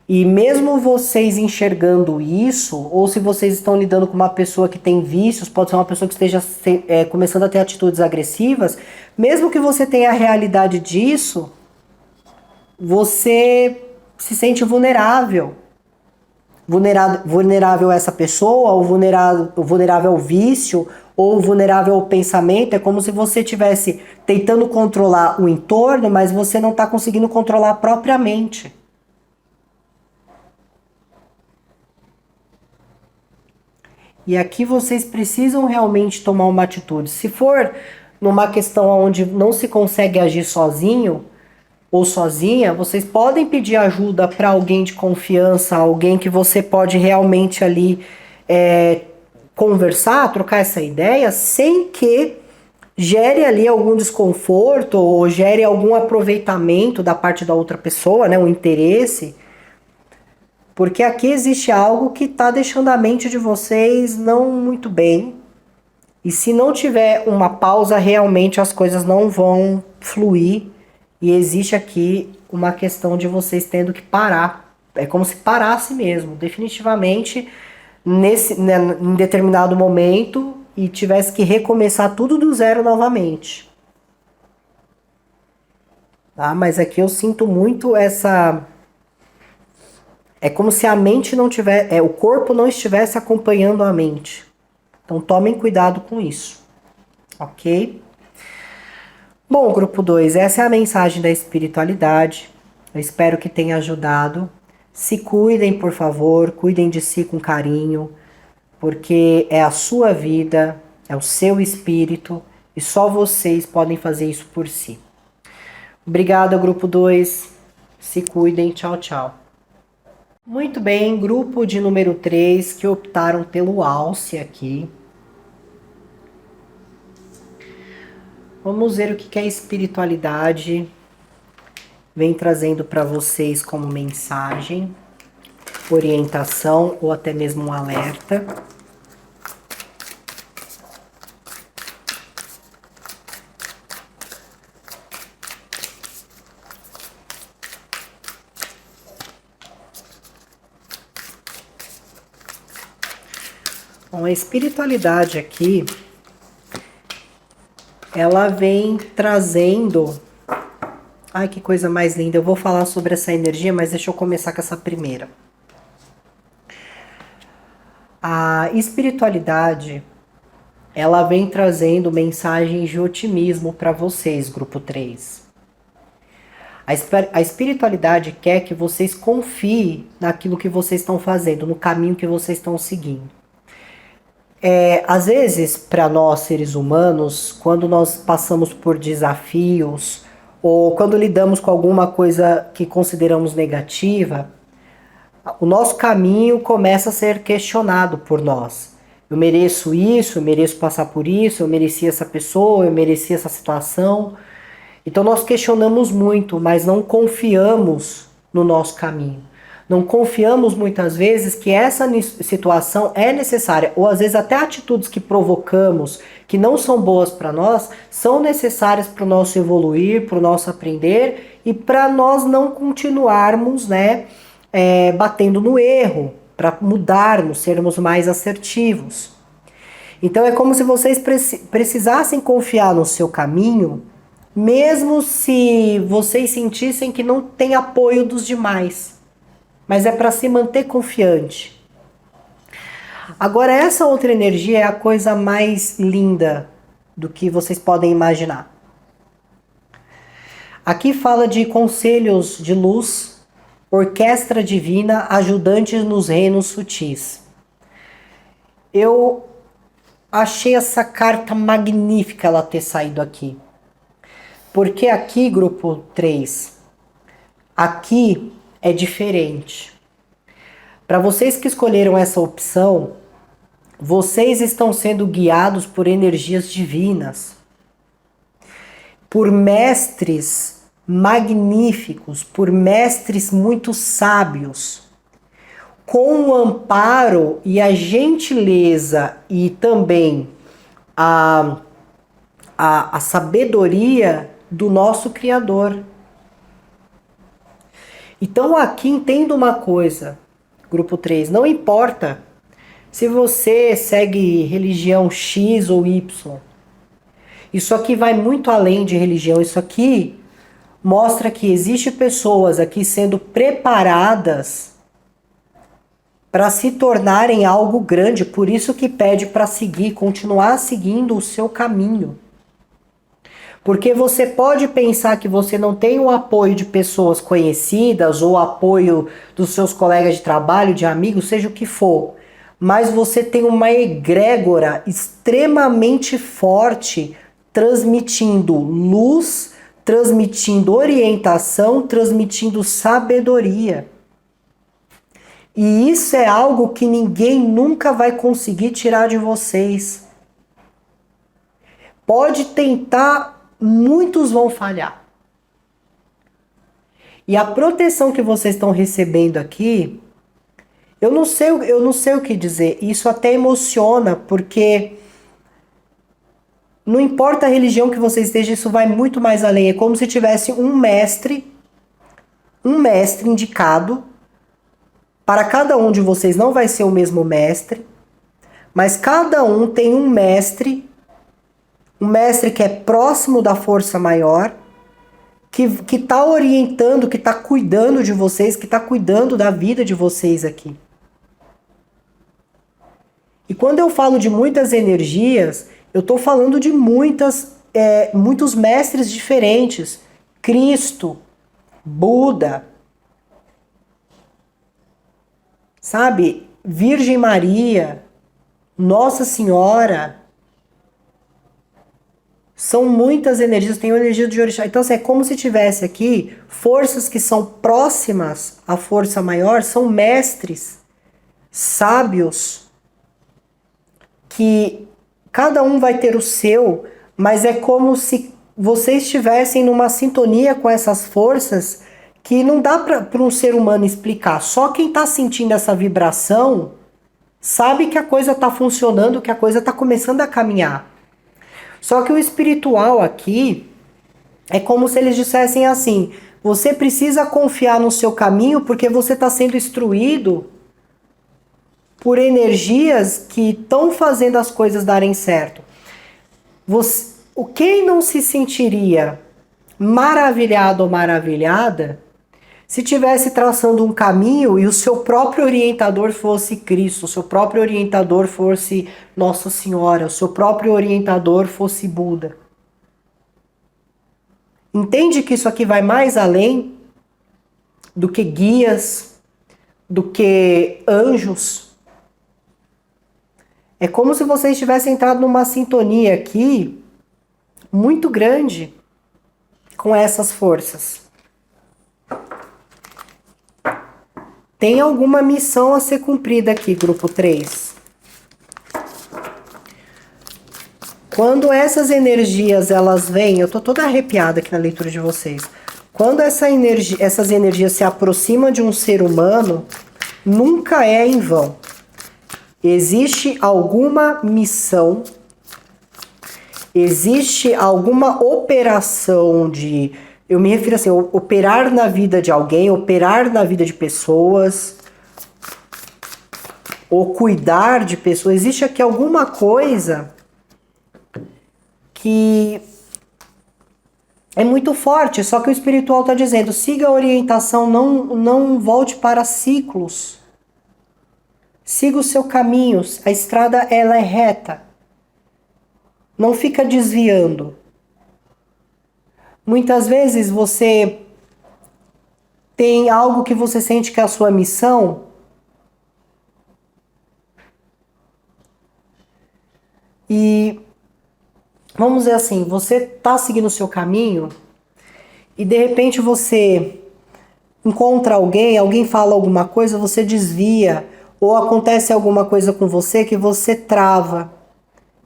E mesmo vocês enxergando isso, ou se vocês estão lidando com uma pessoa que tem vícios, pode ser uma pessoa que esteja começando a ter atitudes agressivas, mesmo que você tenha a realidade disso, você se sente vulnerável. Vulnerável a essa pessoa, ou vulnerável ao vício, ou vulnerável ao pensamento. É como se você estivesse tentando controlar o entorno, mas você não está conseguindo controlar a própria mente. E aqui vocês precisam realmente tomar uma atitude. Se for numa questão onde não se consegue agir sozinho, ou sozinha, vocês podem pedir ajuda para alguém de confiança, alguém que você pode realmente ali conversar, trocar essa ideia, sem que gere ali algum desconforto ou gere algum aproveitamento da parte da outra pessoa, né, um interesse. Porque aqui existe algo que está deixando a mente de vocês não muito bem. E se não tiver uma pausa, realmente as coisas não vão fluir. E existe aqui uma questão de vocês tendo que parar. É como se parasse mesmo, definitivamente, em determinado momento, e tivesse que recomeçar tudo do zero novamente. Tá? Mas aqui eu sinto muito essa... É como se a mente não tivesse... o corpo não estivesse acompanhando a mente. Então tomem cuidado com isso. Ok? Bom, grupo 2, essa é a mensagem da espiritualidade. Eu espero que tenha ajudado. Se cuidem, por favor, cuidem de si com carinho, porque é a sua vida, é o seu espírito e só vocês podem fazer isso por si. Obrigada, grupo 2. Se cuidem. Tchau, tchau. Muito bem, grupo de número 3 que optaram pelo Alce aqui. Vamos ver o que a espiritualidade vem trazendo para vocês como mensagem, orientação ou até mesmo um alerta. Bom, a espiritualidade aqui, ela vem trazendo... Ai, que coisa mais linda. Eu vou falar sobre essa energia, mas deixa eu começar com essa primeira. A espiritualidade, ela vem trazendo mensagens de otimismo para vocês, grupo 3. A espiritualidade quer que vocês confiem naquilo que vocês estão fazendo, no caminho que vocês estão seguindo. Às vezes, para nós seres humanos, quando nós passamos por desafios ou quando lidamos com alguma coisa que consideramos negativa, o nosso caminho começa a ser questionado por nós. Eu mereço isso, eu mereço passar por isso, eu mereci essa pessoa, eu mereci essa situação. Então nós questionamos muito, mas não confiamos no nosso caminho. Não confiamos muitas vezes que essa situação é necessária, ou às vezes até atitudes que provocamos, que não são boas para nós, são necessárias para o nosso evoluir, para o nosso aprender e para nós não continuarmos, batendo no erro, para mudarmos, sermos mais assertivos. Então é como se vocês precisassem confiar no seu caminho, mesmo se vocês sentissem que não tem apoio dos demais. Mas é para se manter confiante. Agora, essa outra energia é a coisa mais linda do que vocês podem imaginar. Aqui fala de conselhos de luz, orquestra divina, ajudantes nos reinos sutis. Eu achei essa carta magnífica ela ter saído aqui. Porque aqui, grupo 3, aqui é diferente. Para vocês que escolheram essa opção, vocês estão sendo guiados por energias divinas, por mestres magníficos, por mestres muito sábios, com o amparo e a gentileza e também a sabedoria do nosso Criador. Então aqui entenda uma coisa, grupo 3, não importa se você segue religião X ou Y. Isso aqui vai muito além de religião, isso aqui mostra que existe pessoas aqui sendo preparadas para se tornarem algo grande, por isso que pede para seguir, continuar seguindo o seu caminho. Porque você pode pensar que você não tem o apoio de pessoas conhecidas ou apoio dos seus colegas de trabalho, de amigos, seja o que for. Mas você tem uma egrégora extremamente forte transmitindo luz, transmitindo orientação, transmitindo sabedoria. E isso é algo que ninguém nunca vai conseguir tirar de vocês. Pode tentar, muitos vão falhar. E a proteção que vocês estão recebendo aqui, eu não sei o que dizer. Isso até emociona, porque não importa a religião que você esteja, isso vai muito mais além. É como se tivesse um mestre indicado. Para cada um de vocês não vai ser o mesmo mestre, mas cada um tem um mestre que é próximo da força maior, que está orientando, que está cuidando de vocês, que está cuidando da vida de vocês aqui. E quando eu falo de muitas energias, eu estou falando de muitos mestres diferentes. Cristo, Buda, sabe? Virgem Maria, Nossa Senhora. São muitas energias, tem a energia de orixá. Então, é como se tivesse aqui forças que são próximas à força maior, são mestres, sábios, que cada um vai ter o seu, mas é como se vocês estivessem numa sintonia com essas forças que não dá para um ser humano explicar. Só quem está sentindo essa vibração sabe que a coisa está funcionando, que a coisa está começando a caminhar. Só que o espiritual aqui é como se eles dissessem assim: você precisa confiar no seu caminho porque você está sendo instruído por energias que estão fazendo as coisas darem certo. Quem não se sentiria maravilhado ou maravilhada se tivesse traçando um caminho e o seu próprio orientador fosse Cristo, o seu próprio orientador fosse Nossa Senhora, o seu próprio orientador fosse Buda? Entende que isso aqui vai mais além do que guias, do que anjos? É como se vocês tivessem entrado numa sintonia aqui muito grande com essas forças. Tem alguma missão a ser cumprida aqui, grupo 3. Quando essas energias elas vêm, eu tô toda arrepiada aqui na leitura de vocês. Quando essas energias se aproximam de um ser humano, nunca é em vão. Existe alguma missão, existe alguma operação de... Eu me refiro assim, operar na vida de alguém, operar na vida de pessoas, ou cuidar de pessoas. Existe aqui alguma coisa que é muito forte, só que o espiritual está dizendo, siga a orientação, não volte para ciclos. Siga o seu caminho, a estrada ela é reta. Não fica desviando. Muitas vezes você tem algo que você sente que é a sua missão. E vamos dizer assim, você está seguindo o seu caminho e de repente você encontra alguém fala alguma coisa, você desvia, ou acontece alguma coisa com você que você trava.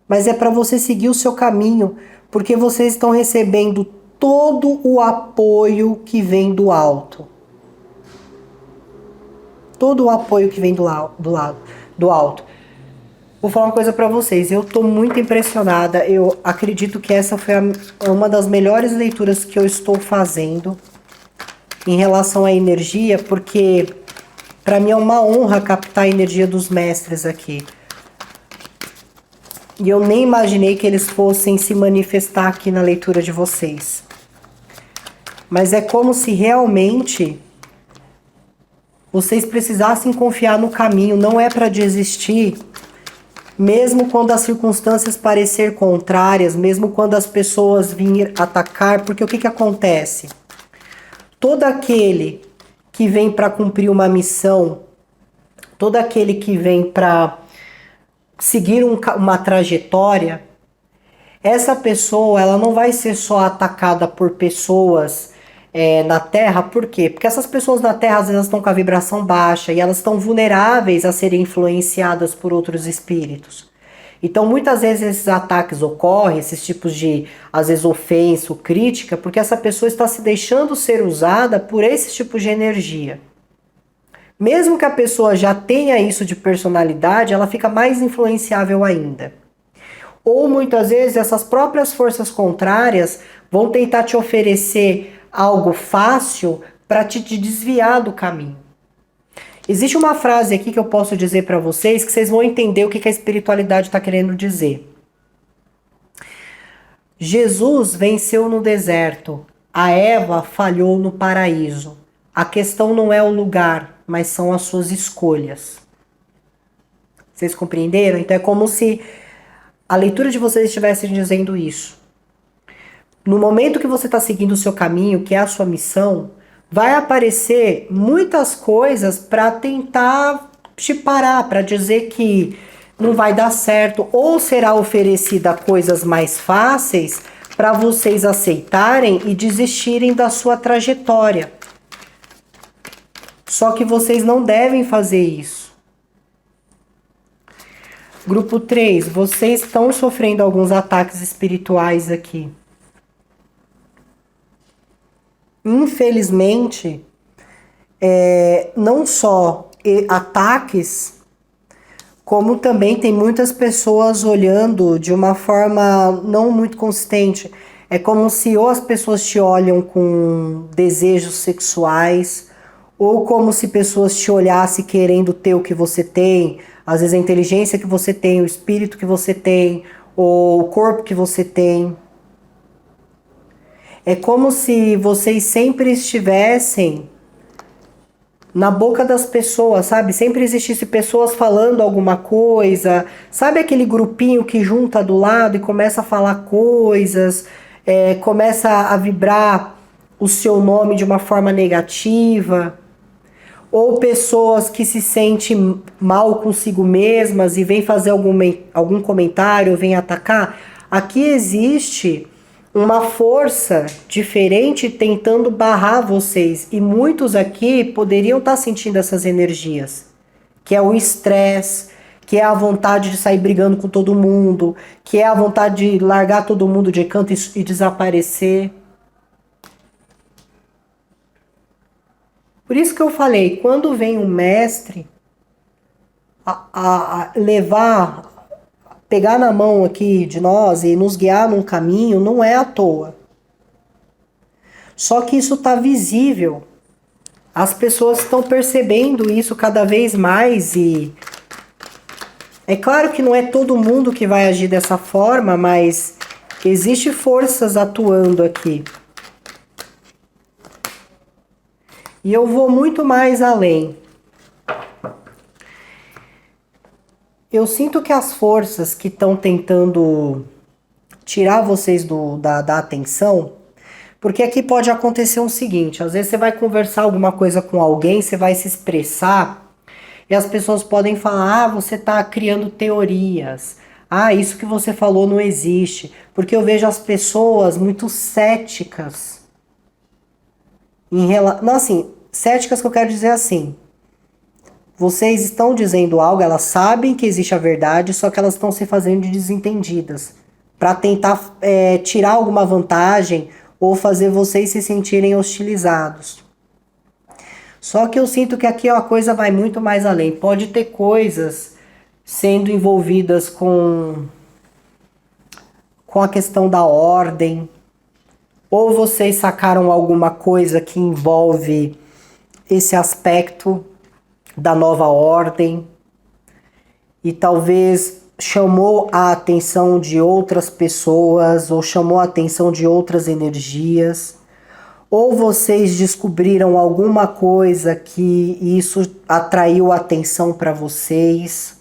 Mas é para você seguir o seu caminho, porque vocês estão recebendo todo o apoio que vem do alto. Todo o apoio que vem do alto. Vou falar uma coisa para vocês, eu tô muito impressionada, eu acredito que essa foi uma das melhores leituras que eu estou fazendo em relação à energia, porque para mim é uma honra captar a energia dos mestres aqui. E eu nem imaginei que eles fossem se manifestar aqui na leitura de vocês. Mas é como se realmente vocês precisassem confiar no caminho, não é para desistir, mesmo quando as circunstâncias parecer contrárias, mesmo quando as pessoas virem atacar, porque o que acontece? Todo aquele que vem para cumprir uma missão, todo aquele que vem para seguir uma trajetória, essa pessoa ela não vai ser só atacada por pessoas na Terra. Por quê? Porque essas pessoas na Terra às vezes estão com a vibração baixa e elas estão vulneráveis a serem influenciadas por outros espíritos. Então muitas vezes esses ataques ocorrem, esses tipos de, às vezes, ofensa ou crítica, porque essa pessoa está se deixando ser usada por esses tipos de energia. Mesmo que a pessoa já tenha isso de personalidade, ela fica mais influenciável ainda. Ou muitas vezes essas próprias forças contrárias vão tentar te oferecer algo fácil para te desviar do caminho. Existe uma frase aqui que eu posso dizer para vocês que vocês vão entender o que a espiritualidade está querendo dizer. Jesus venceu no deserto, a Eva falhou no paraíso. A questão não é o lugar, mas são as suas escolhas. Vocês compreenderam? Então é como se a leitura de vocês estivesse dizendo isso. No momento que você está seguindo o seu caminho, que é a sua missão, vai aparecer muitas coisas para tentar te parar, para dizer que não vai dar certo, ou será oferecida coisas mais fáceis para vocês aceitarem e desistirem da sua trajetória. Só que vocês não devem fazer isso. Grupo 3, vocês estão sofrendo alguns ataques espirituais aqui. Infelizmente, não só ataques, como também tem muitas pessoas olhando de uma forma não muito consistente. É como se ou as pessoas te olham com desejos sexuais, ou como se pessoas te olhassem querendo ter o que você tem, às vezes a inteligência que você tem, o espírito que você tem, ou o corpo que você tem. É como se vocês sempre estivessem na boca das pessoas, sabe? Sempre existisse pessoas falando alguma coisa. Sabe aquele grupinho que junta do lado e começa a falar coisas, começa a vibrar o seu nome de uma forma negativa? Ou pessoas que se sentem mal consigo mesmas e vêm fazer algum comentário, vêm atacar? Aqui existe uma força diferente tentando barrar vocês. E muitos aqui poderiam estar sentindo essas energias. Que é o estresse, que é a vontade de sair brigando com todo mundo, que é a vontade de largar todo mundo de canto e desaparecer. Por isso que eu falei, quando vem um mestre a levar, pegar na mão aqui de nós e nos guiar num caminho, não é à toa. Só que isso está visível. As pessoas estão percebendo isso cada vez mais e é claro que não é todo mundo que vai agir dessa forma, mas existe forças atuando aqui. E eu vou muito mais além. Eu sinto que as forças que estão tentando tirar vocês da atenção, porque aqui pode acontecer o seguinte, às vezes você vai conversar alguma coisa com alguém, você vai se expressar, e as pessoas podem falar, você está criando teorias, isso que você falou não existe, porque eu vejo as pessoas muito céticas, não assim, céticas que eu quero dizer assim, vocês estão dizendo algo, elas sabem que existe a verdade, só que elas estão se fazendo de desentendidas, para tentar tirar alguma vantagem, ou fazer vocês se sentirem hostilizados. Só que eu sinto que aqui a coisa vai muito mais além. Pode ter coisas sendo envolvidas com a questão da ordem, ou vocês sacaram alguma coisa que envolve esse aspecto da nova ordem, e talvez chamou a atenção de outras pessoas ou chamou a atenção de outras energias, ou vocês descobriram alguma coisa que isso atraiu atenção para vocês.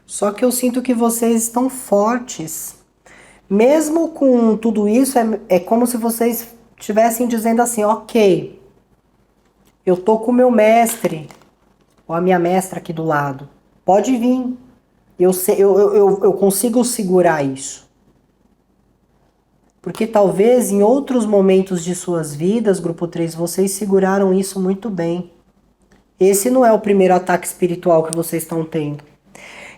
Só que eu sinto que vocês estão fortes. Mesmo com tudo isso, é como se vocês estivessem dizendo assim, ok, eu tô com o meu mestre, ou a minha mestra aqui do lado. Pode vir. Eu consigo segurar isso. Porque talvez em outros momentos de suas vidas, grupo 3, vocês seguraram isso muito bem. Esse não é o primeiro ataque espiritual que vocês estão tendo.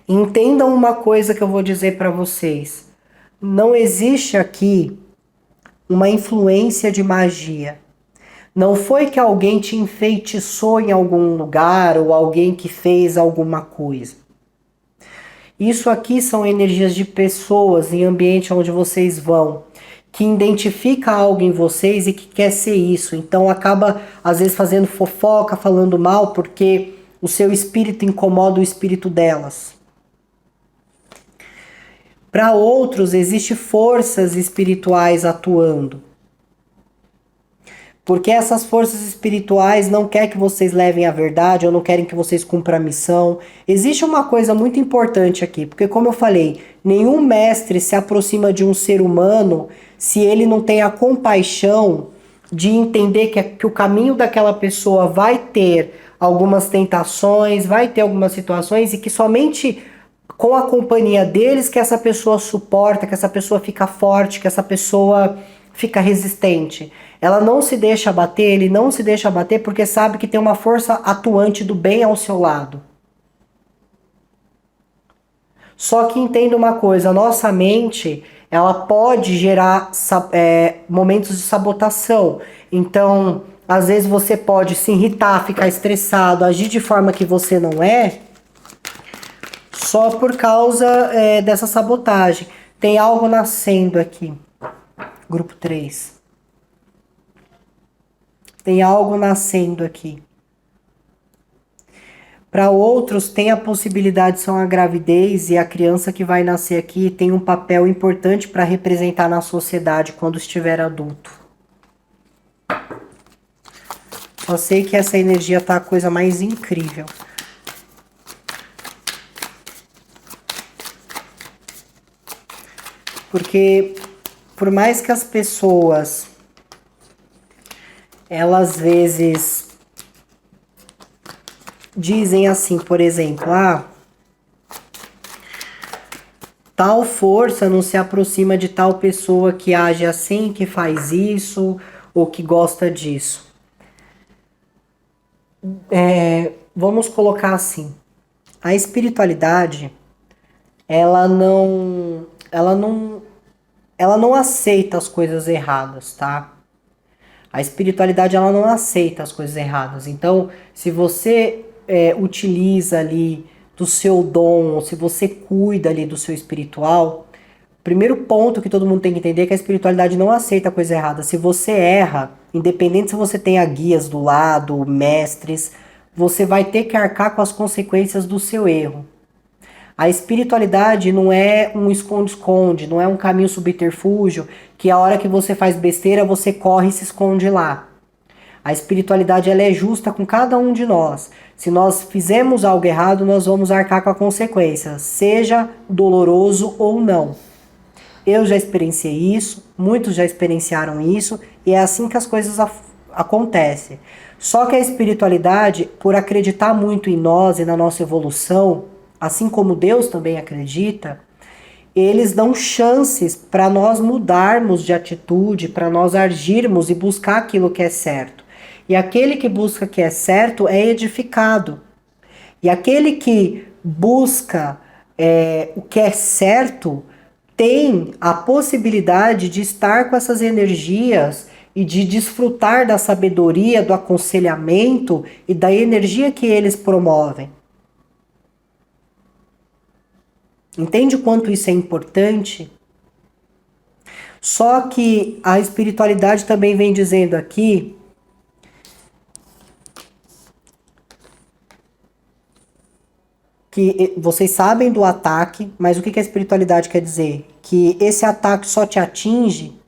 Entendam uma coisa que eu vou dizer para vocês. Não existe aqui uma influência de magia. Não foi que alguém te enfeitiçou em algum lugar ou alguém que fez alguma coisa. Isso aqui são energias de pessoas em ambiente onde vocês vão, que identifica algo em vocês e que quer ser isso. Então acaba, às vezes, fazendo fofoca, falando mal, porque o seu espírito incomoda o espírito delas. Para outros, existem forças espirituais atuando. Porque essas forças espirituais não querem que vocês levem a verdade, ou não querem que vocês cumpram a missão. Existe uma coisa muito importante aqui, porque como eu falei, nenhum mestre se aproxima de um ser humano se ele não tem a compaixão de entender que o caminho daquela pessoa vai ter algumas tentações, vai ter algumas situações, e que somente com a companhia deles que essa pessoa suporta, que essa pessoa fica forte, que essa pessoa fica resistente. Ela não se deixa abater, ele não se deixa abater porque sabe que tem uma força atuante do bem ao seu lado. Só que entenda uma coisa, a nossa mente, ela pode gerar momentos de sabotação. Então, Às vezes você pode se irritar, ficar estressado, agir de forma que você não é, só por causa dessa sabotagem. Tem algo nascendo aqui. Grupo 3. Tem algo nascendo aqui. Para outros, tem a possibilidade de ser uma gravidez e a criança que vai nascer aqui tem um papel importante para representar na sociedade quando estiver adulto. Só sei que essa energia tá a coisa mais incrível. Porque por mais que as pessoas, elas às vezes dizem assim, por exemplo, tal força não se aproxima de tal pessoa que age assim, que faz isso, ou que gosta disso. Vamos colocar assim, a espiritualidade, ela não aceita as coisas erradas, tá? A espiritualidade, ela não aceita as coisas erradas. Então, se você utiliza ali do seu dom, ou se você cuida ali do seu espiritual, o primeiro ponto que todo mundo tem que entender é que a espiritualidade não aceita a coisa errada. Se você erra, independente se você tenha guias do lado, mestres, você vai ter que arcar com as consequências do seu erro. A espiritualidade não é um esconde-esconde, não é um caminho subterfúgio que a hora que você faz besteira você corre e se esconde lá. A espiritualidade, ela é justa com cada um de nós. Se nós fizermos algo errado, nós vamos arcar com a consequência, seja doloroso ou não. Eu já experienciei isso, muitos já experienciaram isso, e é assim que as coisas acontecem. Só que a espiritualidade, por acreditar muito em nós e na nossa evolução, assim como Deus também acredita, eles dão chances para nós mudarmos de atitude, para nós agirmos e buscar aquilo que é certo. E aquele que busca o que é certo é edificado. E aquele que busca o que é certo tem a possibilidade de estar com essas energias e de desfrutar da sabedoria, do aconselhamento e da energia que eles promovem. Entende o quanto isso é importante? Só que a espiritualidade também vem dizendo aqui que vocês sabem do ataque, mas o que a espiritualidade quer dizer? Que esse ataque só te atinge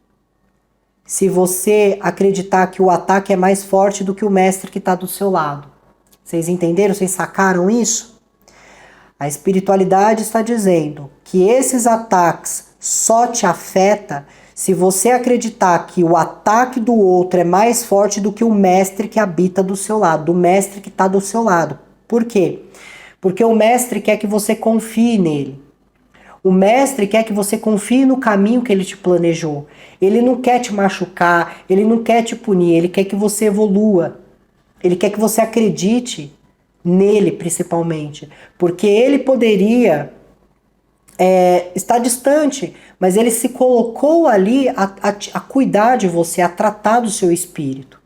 se você acreditar que o ataque é mais forte do que o mestre que está do seu lado. Vocês entenderam? Vocês sacaram isso? A espiritualidade está dizendo que esses ataques só te afetam se você acreditar que o ataque do outro é mais forte do que o mestre que habita do seu lado, do mestre que está do seu lado. Por quê? Porque o mestre quer que você confie nele. O mestre quer que você confie no caminho que ele te planejou. Ele não quer te machucar, ele não quer te punir, ele quer que você evolua. Ele quer que você acredite nele, principalmente. Porque ele poderia estar distante, mas ele se colocou ali a cuidar de você, a tratar do seu espírito.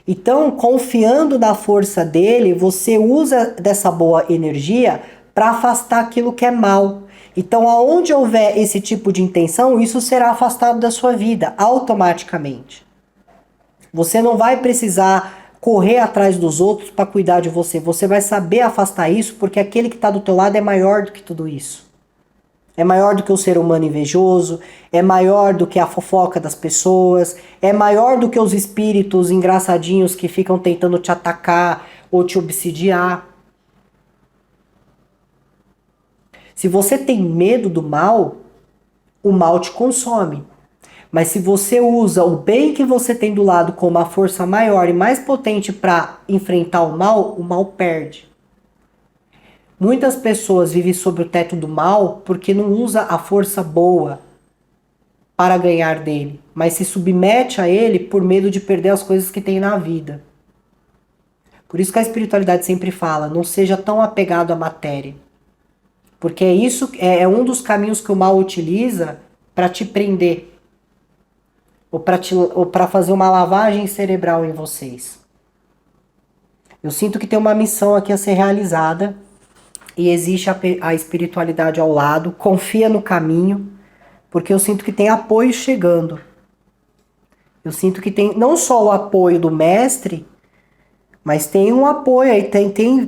Então, confiando na força dele, você usa dessa boa energia para afastar aquilo que é mal. Então, aonde houver esse tipo de intenção, isso será afastado da sua vida, automaticamente. Você não vai precisar correr atrás dos outros para cuidar de você. Você vai saber afastar isso, porque aquele que está do teu lado é maior do que tudo isso. É maior do que o ser humano invejoso, é maior do que a fofoca das pessoas, é maior do que os espíritos engraçadinhos que ficam tentando te atacar ou te obsidiar. Se você tem medo do mal, o mal te consome. Mas se você usa o bem que você tem do lado como a força maior e mais potente para enfrentar o mal perde. Muitas pessoas vivem sob o teto do mal porque não usa a força boa para ganhar dele, mas se submete a ele por medo de perder as coisas que tem na vida. Por isso que a espiritualidade sempre fala, não seja tão apegado à matéria. Porque é um dos caminhos que o mal utiliza para te prender. ou para fazer uma lavagem cerebral em vocês. Eu sinto que tem uma missão aqui a ser realizada e existe a espiritualidade ao lado. Confia no caminho, porque eu sinto que tem apoio chegando. Eu sinto que tem não só o apoio do mestre, mas tem um apoio aí,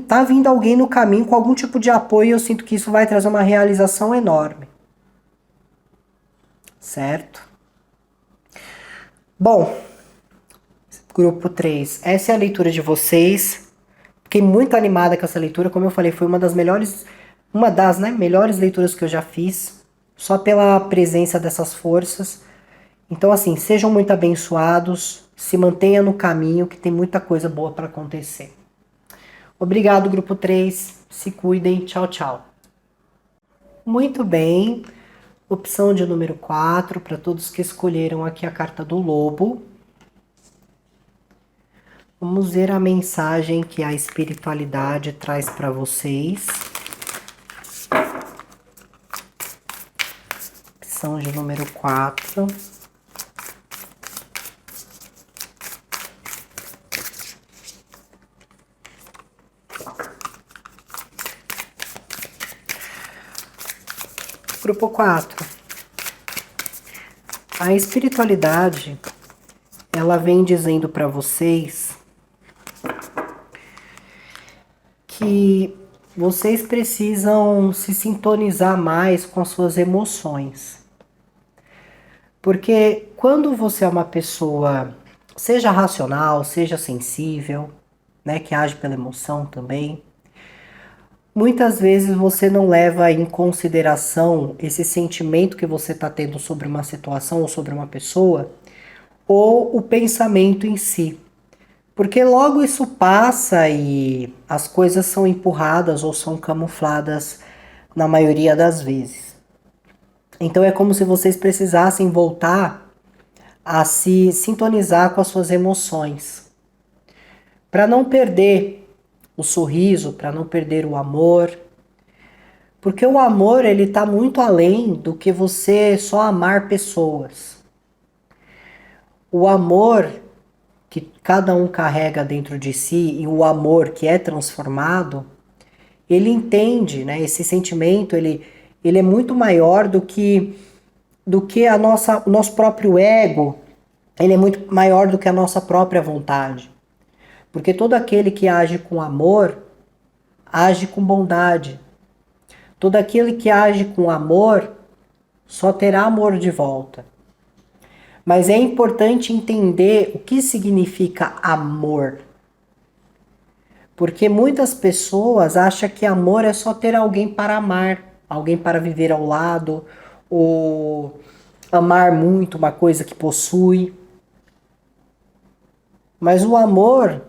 tá vindo alguém no caminho com algum tipo de apoio e eu sinto que isso vai trazer uma realização enorme. Certo? Bom, grupo 3, essa é a leitura de vocês. Fiquei muito animada com essa leitura, como eu falei, foi uma das melhores, né, melhores leituras que eu já fiz, só pela presença dessas forças. Então, assim, sejam muito abençoados, se mantenham no caminho, que tem muita coisa boa para acontecer. Obrigado, grupo 3, se cuidem, tchau, tchau. Muito bem, opção de número 4, para todos que escolheram aqui a carta do lobo. Vamos ver a mensagem que a espiritualidade traz para vocês. Opção de número 4. Grupo 4. A espiritualidade, ela vem dizendo para vocês que vocês precisam se sintonizar mais com as suas emoções. Porque quando você é uma pessoa, seja racional, seja sensível, né, que age pela emoção também, muitas vezes você não leva em consideração esse sentimento que você está tendo sobre uma situação ou sobre uma pessoa, ou o pensamento em si. Porque logo isso passa e as coisas são empurradas ou são camufladas na maioria das vezes. Então é como se vocês precisassem voltar a se sintonizar com as suas emoções. Para não perder o sorriso, para não perder o amor. Porque o amor, ele está muito além do que você só amar pessoas. O amor que cada um carrega dentro de si e o amor que é transformado, ele entende, né? Esse sentimento, ele é muito maior do que o nosso próprio ego, ele é muito maior do que a nossa própria vontade. Porque todo aquele que age com amor, age com bondade. Todo aquele que age com amor, só terá amor de volta. Mas é importante entender o que significa amor. Porque muitas pessoas acham que amor é só ter alguém para amar, alguém para viver ao lado, ou amar muito uma coisa que possui. Mas o amor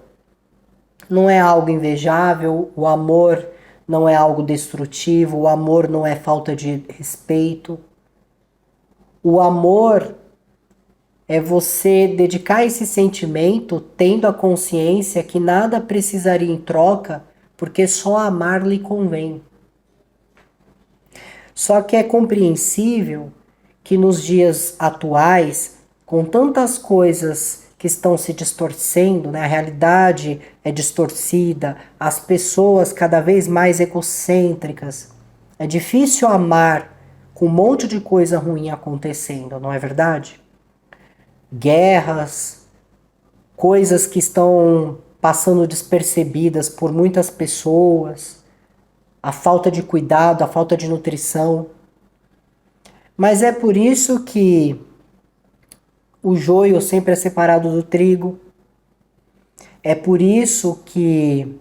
não é algo invejável, o amor não é algo destrutivo, o amor não é falta de respeito. O amor é você dedicar esse sentimento tendo a consciência que nada precisaria em troca, porque só amar lhe convém. Só que é compreensível que nos dias atuais, com tantas coisas que estão se distorcendo, né? A realidade é distorcida, as pessoas cada vez mais egocêntricas, é difícil amar com um monte de coisa ruim acontecendo, não é verdade? Guerras, coisas que estão passando despercebidas por muitas pessoas, a falta de cuidado, a falta de nutrição. Mas é por isso que o joio sempre é separado do trigo. É por isso que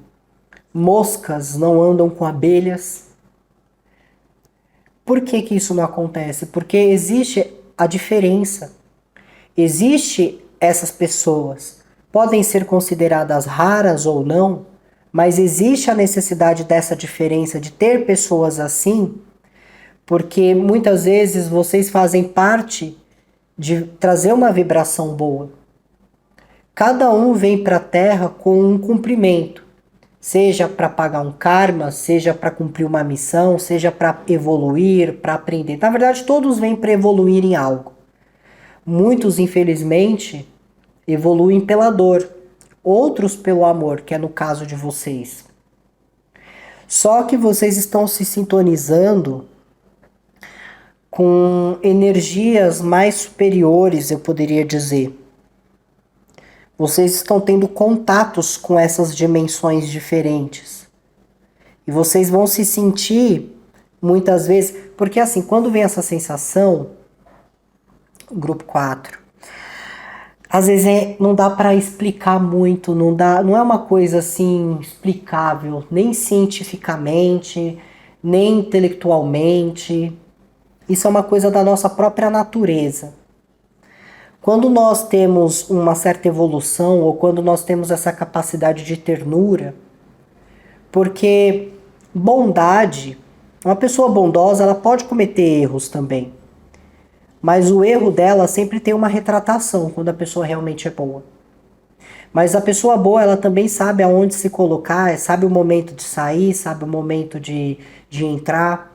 moscas não andam com abelhas. Por que que isso não acontece? Porque existe a diferença. Existe essas pessoas. Podem ser consideradas raras ou não, mas existe a necessidade dessa diferença, de ter pessoas assim, porque muitas vezes vocês fazem parte de trazer uma vibração boa. Cada um vem para a Terra com um cumprimento, seja para pagar um karma, seja para cumprir uma missão, seja para evoluir, para aprender. Na verdade, todos vêm para evoluir em algo. Muitos, infelizmente, evoluem pela dor, outros pelo amor, que é no caso de vocês. Só que vocês estão se sintonizando com energias mais superiores, eu poderia dizer. Vocês estão tendo contatos com essas dimensões diferentes. E vocês vão se sentir, muitas vezes, porque assim, quando vem essa sensação, grupo 4, às vezes não dá para explicar muito, não é uma coisa assim explicável, nem cientificamente, nem intelectualmente. Isso é uma coisa da nossa própria natureza. Quando nós temos uma certa evolução, ou quando nós temos essa capacidade de ternura, porque bondade, uma pessoa bondosa, ela pode cometer erros também. Mas o erro dela sempre tem uma retratação, quando a pessoa realmente é boa. Mas a pessoa boa, ela também sabe aonde se colocar, sabe o momento de sair, sabe o momento de entrar.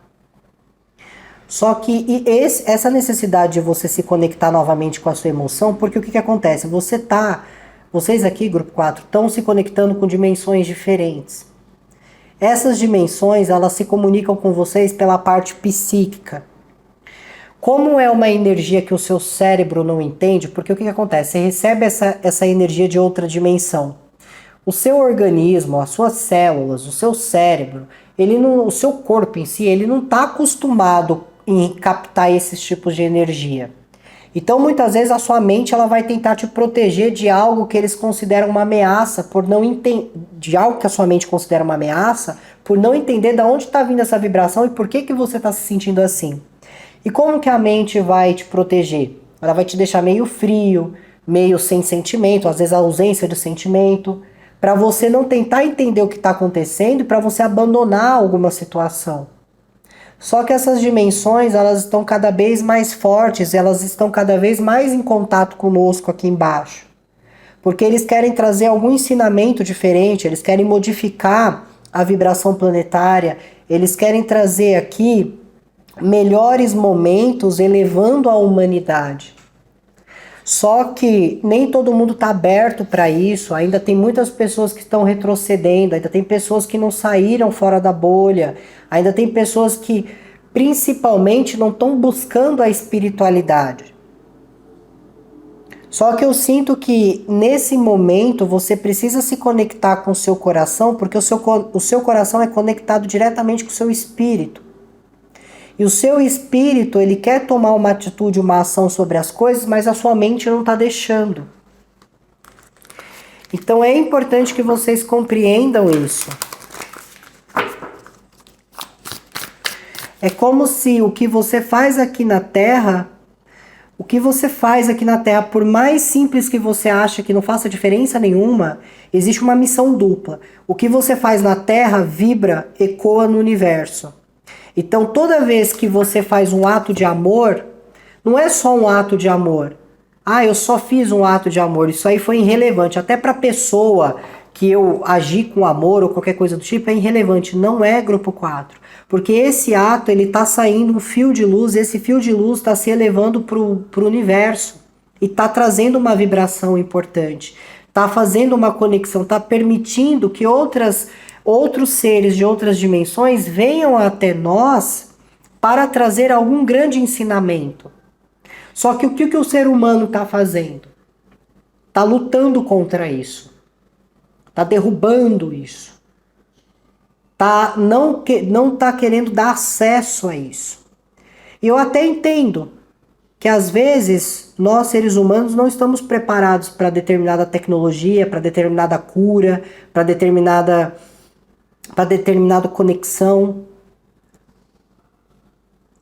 Só que essa necessidade de você se conectar novamente com a sua emoção, porque o que acontece? Vocês aqui, grupo 4, estão se conectando com dimensões diferentes. Essas dimensões, elas se comunicam com vocês pela parte psíquica. Como é uma energia que o seu cérebro não entende, porque o que acontece? Você recebe essa energia de outra dimensão. O seu organismo, as suas células, o seu cérebro, o seu corpo em si, ele não está acostumado em captar esses tipos de energia. Então, muitas vezes, a sua mente ela vai tentar te proteger de algo que eles consideram uma ameaça, de algo que a sua mente considera uma ameaça, por não entender de onde está vindo essa vibração e por que você está se sentindo assim. E como que a mente vai te proteger? Ela vai te deixar meio frio, meio sem sentimento, às vezes a ausência de sentimento, para você não tentar entender o que está acontecendo e para você abandonar alguma situação. Só que essas dimensões, elas estão cada vez mais fortes, elas estão cada vez mais em contato conosco aqui embaixo. Porque eles querem trazer algum ensinamento diferente, eles querem modificar a vibração planetária, eles querem trazer aqui melhores momentos elevando a humanidade. Só que nem todo mundo está aberto para isso, ainda tem muitas pessoas que estão retrocedendo, ainda tem pessoas que não saíram fora da bolha, ainda tem pessoas que principalmente não estão buscando a espiritualidade. Só que eu sinto que nesse momento você precisa se conectar com o seu coração, porque o seu coração é conectado diretamente com o seu espírito. E o seu espírito, ele quer tomar uma atitude, uma ação sobre as coisas, mas a sua mente não está deixando. Então é importante que vocês compreendam isso. É como se o que você faz aqui na Terra, por mais simples que você acha que não faça diferença nenhuma, existe uma missão dupla. O que você faz na Terra vibra, ecoa no universo. Então, toda vez que você faz um ato de amor, não é só um ato de amor. Ah, eu só fiz um ato de amor. Isso aí foi irrelevante. Até para a pessoa que eu agi com amor ou qualquer coisa do tipo, é irrelevante. Não é grupo 4. Porque esse ato, ele está saindo um fio de luz, e esse fio de luz está se elevando para o universo. E está trazendo uma vibração importante. Está fazendo uma conexão, está permitindo que outros seres de outras dimensões venham até nós para trazer algum grande ensinamento. Só que o que o ser humano está fazendo? Está lutando contra isso. Está derrubando isso. Não está querendo dar acesso a isso. E eu até entendo que às vezes nós seres humanos não estamos preparados para determinada tecnologia, para determinada cura, para determinada conexão.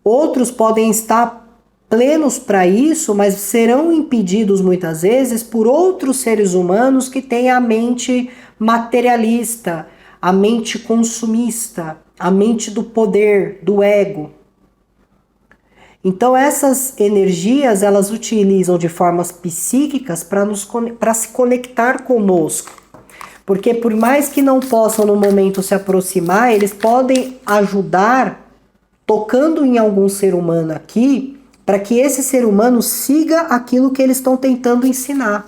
Outros podem estar plenos para isso, mas serão impedidos muitas vezes por outros seres humanos que têm a mente materialista, a mente consumista, a mente do poder, do ego. Então essas energias, elas utilizam de formas psíquicas para se conectar conosco. Porque por mais que não possam no momento se aproximar, eles podem ajudar, tocando em algum ser humano aqui, para que esse ser humano siga aquilo que eles estão tentando ensinar.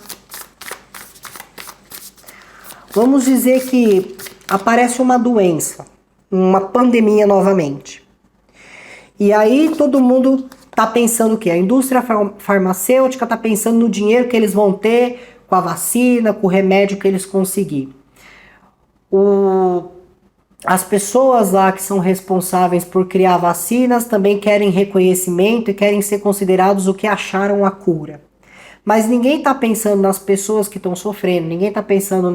Vamos dizer que aparece uma doença, uma pandemia novamente. E aí todo mundo está pensando o quê? A indústria farmacêutica está pensando no dinheiro que eles vão ter com a vacina, com o remédio que eles conseguirem. As pessoas lá que são responsáveis por criar vacinas também querem reconhecimento e querem ser considerados o que acharam a cura. Mas ninguém está pensando nas pessoas que estão sofrendo, ninguém está pensando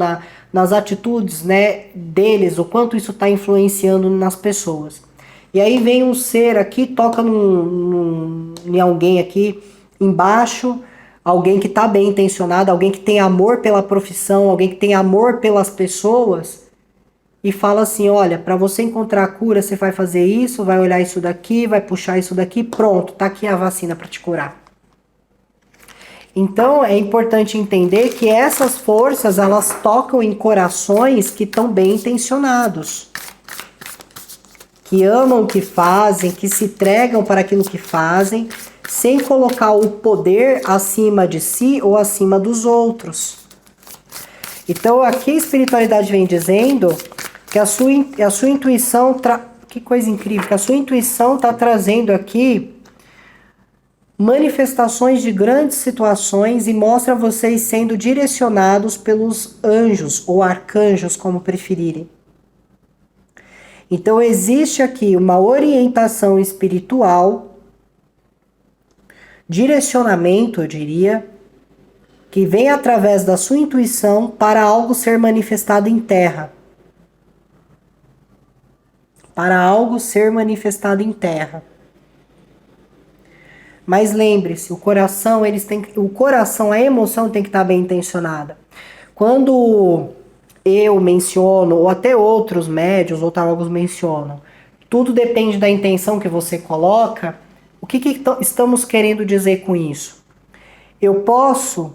nas atitudes, né, deles, o quanto isso está influenciando nas pessoas. E aí vem um ser aqui, toca em alguém aqui embaixo, alguém que está bem intencionado, alguém que tem amor pela profissão, alguém que tem amor pelas pessoas, e fala assim, olha, para você encontrar a cura, você vai fazer isso, vai olhar isso daqui, vai puxar isso daqui, pronto, tá aqui a vacina para te curar. Então é importante entender que essas forças, elas tocam em corações que estão bem intencionados, que amam o que fazem, que se entregam para aquilo que fazem, sem colocar o poder acima de si ou acima dos outros. Então aqui a espiritualidade vem dizendo que a sua intuição, que coisa incrível, que a sua intuição está trazendo aqui manifestações de grandes situações e mostra vocês sendo direcionados pelos anjos ou arcanjos, como preferirem. Então existe aqui uma orientação espiritual, direcionamento, eu diria, que vem através da sua intuição para algo ser manifestado em terra. Para algo ser manifestado em terra. Mas lembre-se, o coração, a emoção tem que estar bem intencionada. Quando eu menciono, ou até outros médiuns ou tarólogos mencionam, tudo depende da intenção que você coloca, o que estamos querendo dizer com isso? Eu posso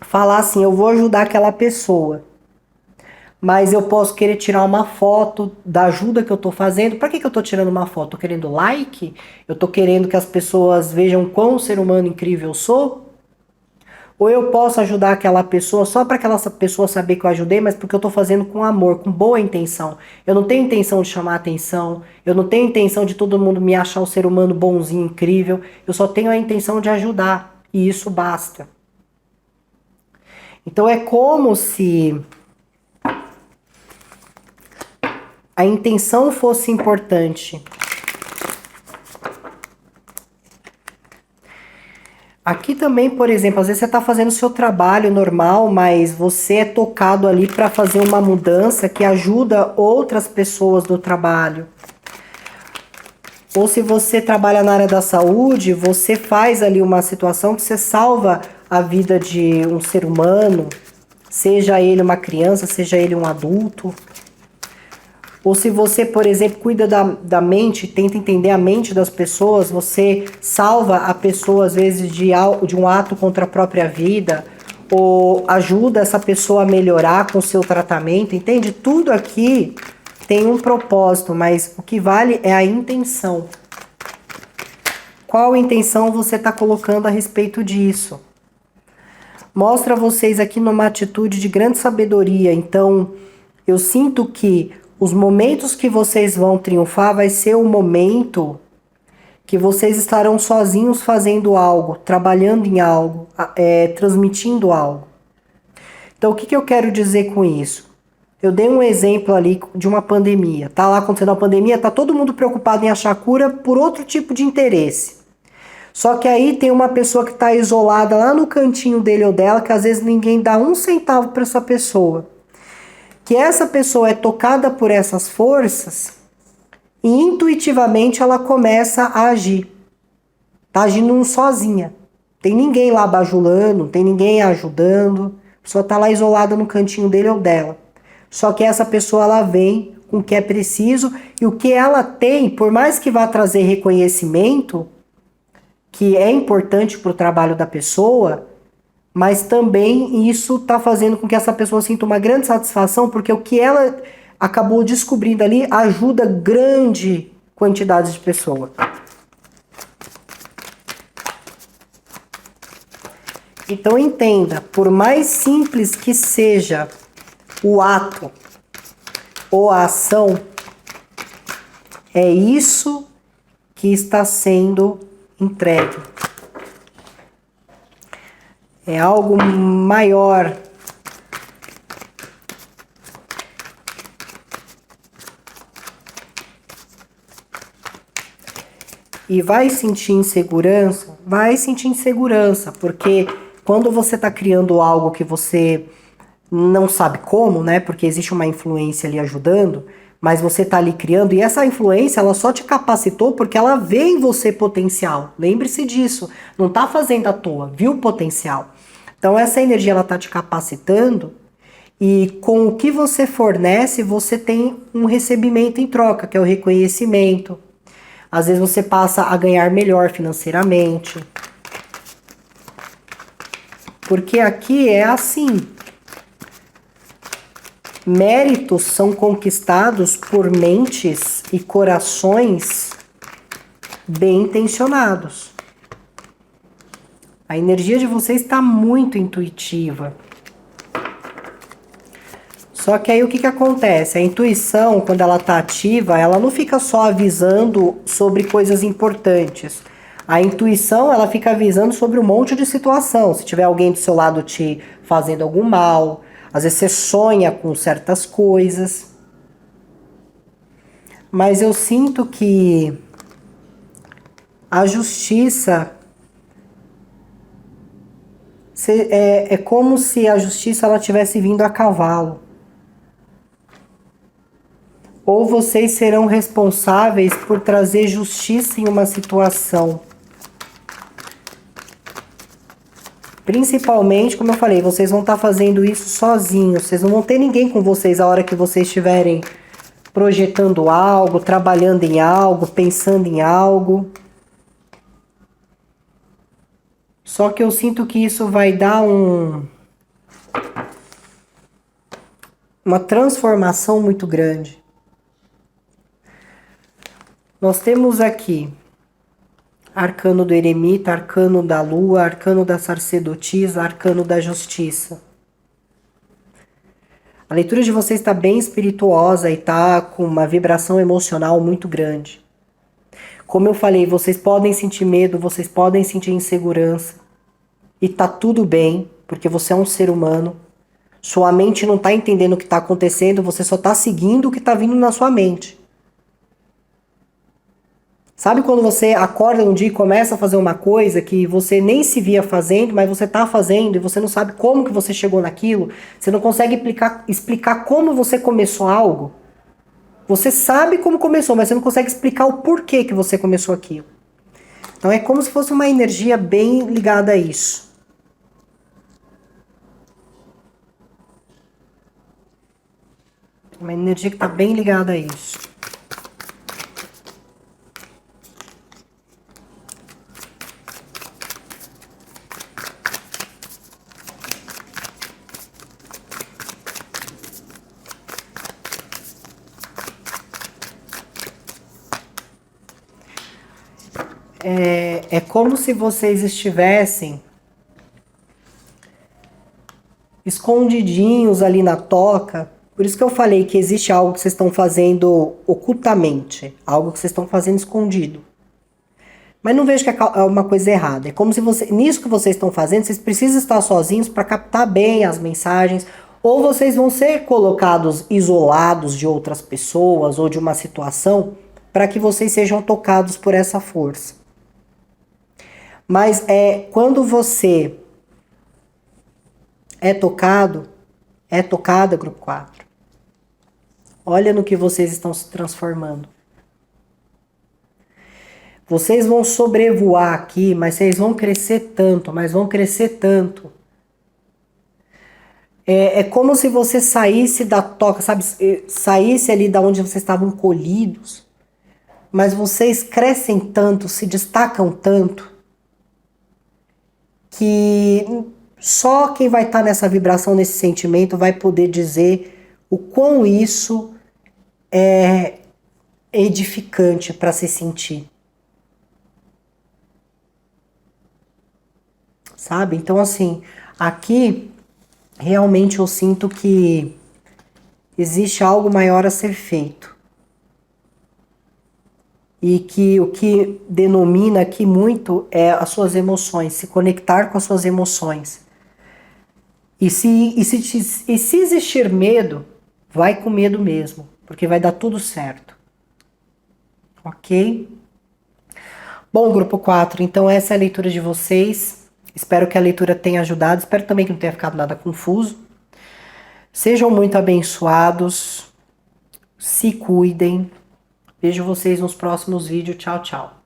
falar assim, eu vou ajudar aquela pessoa, mas eu posso querer tirar uma foto da ajuda que eu estou fazendo. Para que eu estou tirando uma foto? Estou querendo like? Eu estou querendo que as pessoas vejam quão ser humano incrível eu sou? Ou eu posso ajudar aquela pessoa só para aquela pessoa saber que eu ajudei, mas porque eu estou fazendo com amor, com boa intenção. Eu não tenho intenção de chamar atenção, eu não tenho intenção de todo mundo me achar um ser humano bonzinho, incrível. Eu só tenho a intenção de ajudar, e isso basta. Então é como se a intenção fosse importante. Aqui também, por exemplo, às vezes você está fazendo o seu trabalho normal, mas você é tocado ali para fazer uma mudança que ajuda outras pessoas do trabalho. Ou se você trabalha na área da saúde, você faz ali uma situação que você salva a vida de um ser humano, seja ele uma criança, seja ele um adulto. Ou se você, por exemplo, cuida da mente, tenta entender a mente das pessoas, você salva a pessoa, às vezes, de um ato contra a própria vida, ou ajuda essa pessoa a melhorar com o seu tratamento, entende? Tudo aqui tem um propósito, mas o que vale é a intenção. Qual intenção você está colocando a respeito disso? Mostra vocês aqui numa atitude de grande sabedoria, então eu sinto que os momentos que vocês vão triunfar vai ser o momento que vocês estarão sozinhos fazendo algo, trabalhando em algo, transmitindo algo. Então, o que eu quero dizer com isso? Eu dei um exemplo ali de uma pandemia. Tá lá acontecendo uma pandemia, tá todo mundo preocupado em achar cura por outro tipo de interesse. Só que aí tem uma pessoa que está isolada lá no cantinho dele ou dela, que às vezes ninguém dá um centavo para essa pessoa. Que essa pessoa é tocada por essas forças e intuitivamente ela começa a agir. Tá agindo sozinha. Tem ninguém lá bajulando, tem ninguém ajudando. A pessoa tá lá isolada no cantinho dele ou dela. Só que essa pessoa ela vem com o que é preciso e o que ela tem, por mais que vá trazer reconhecimento, que é importante para o trabalho da pessoa, mas também isso está fazendo com que essa pessoa sinta uma grande satisfação, porque o que ela acabou descobrindo ali ajuda grande quantidade de pessoas. Então entenda, por mais simples que seja o ato ou a ação, é isso que está sendo entregue. É algo maior. E vai sentir insegurança? Vai sentir insegurança, porque quando você está criando algo que você não sabe como, né? Porque existe uma influência ali ajudando, mas você está ali criando, e essa influência ela só te capacitou porque ela vê em você potencial. Lembre-se disso, não está fazendo à toa, viu o potencial. Então essa energia ela está te capacitando e com o que você fornece, você tem um recebimento em troca, que é o reconhecimento. Às vezes você passa a ganhar melhor financeiramente. Porque aqui é assim. Méritos são conquistados por mentes e corações bem intencionados. A energia de vocês está muito intuitiva. Só que aí o que acontece? A intuição, quando ela está ativa, ela não fica só avisando sobre coisas importantes. A intuição, ela fica avisando sobre um monte de situação. Se tiver alguém do seu lado te fazendo algum mal, às vezes você sonha com certas coisas. Mas eu sinto que a justiça é como se a justiça ela tivesse vindo a cavalo. Ou vocês serão responsáveis por trazer justiça em uma situação. Principalmente, como eu falei, vocês vão estar fazendo isso sozinhos. Vocês não vão ter ninguém com vocês a hora que vocês estiverem projetando algo, trabalhando em algo, pensando em algo. Só que eu sinto que isso vai dar uma transformação muito grande. Nós temos aqui arcano do eremita, arcano da lua, arcano da sacerdotisa, arcano da justiça. A leitura de vocês está bem espirituosa e está com uma vibração emocional muito grande. Como eu falei, vocês podem sentir medo, vocês podem sentir insegurança. E tá tudo bem, porque você é um ser humano. Sua mente não está entendendo o que está acontecendo, você só está seguindo o que está vindo na sua mente. Sabe quando você acorda um dia e começa a fazer uma coisa que você nem se via fazendo, mas você está fazendo e você não sabe como que você chegou naquilo? Você não consegue explicar como você começou algo? Você sabe como começou, mas você não consegue explicar o porquê que você começou aquilo. Então é como se fosse uma energia bem ligada a isso. Uma energia que está bem ligada a isso. É como se vocês estivessem escondidinhos ali na toca. Por isso que eu falei que existe algo que vocês estão fazendo ocultamente, algo que vocês estão fazendo escondido. Mas não vejo que é uma coisa errada. É como se nisso que vocês estão fazendo, vocês precisam estar sozinhos para captar bem as mensagens, ou vocês vão ser colocados isolados de outras pessoas ou de uma situação para que vocês sejam tocados por essa força. Mas quando você é tocada, grupo 4. Olha no que vocês estão se transformando. Vocês vão sobrevoar aqui, mas vocês vão crescer tanto, mas vão crescer tanto. É como se você saísse da toca, sabe? Saísse ali da onde vocês estavam colhidos, mas vocês crescem tanto, se destacam tanto, que só quem vai estar nessa vibração, nesse sentimento, vai poder dizer o quão isso é edificante para se sentir. sabe? Então, assim, aqui realmente eu sinto que existe algo maior a ser feito. E que o que denomina aqui muito é as suas emoções, se conectar com as suas emoções. E se existir medo, vai com medo mesmo, porque vai dar tudo certo. Ok? Bom, grupo 4, então essa é a leitura de vocês. Espero que a leitura tenha ajudado. Espero também que não tenha ficado nada confuso. Sejam muito abençoados. Se cuidem. Vejo vocês nos próximos vídeos. Tchau, tchau.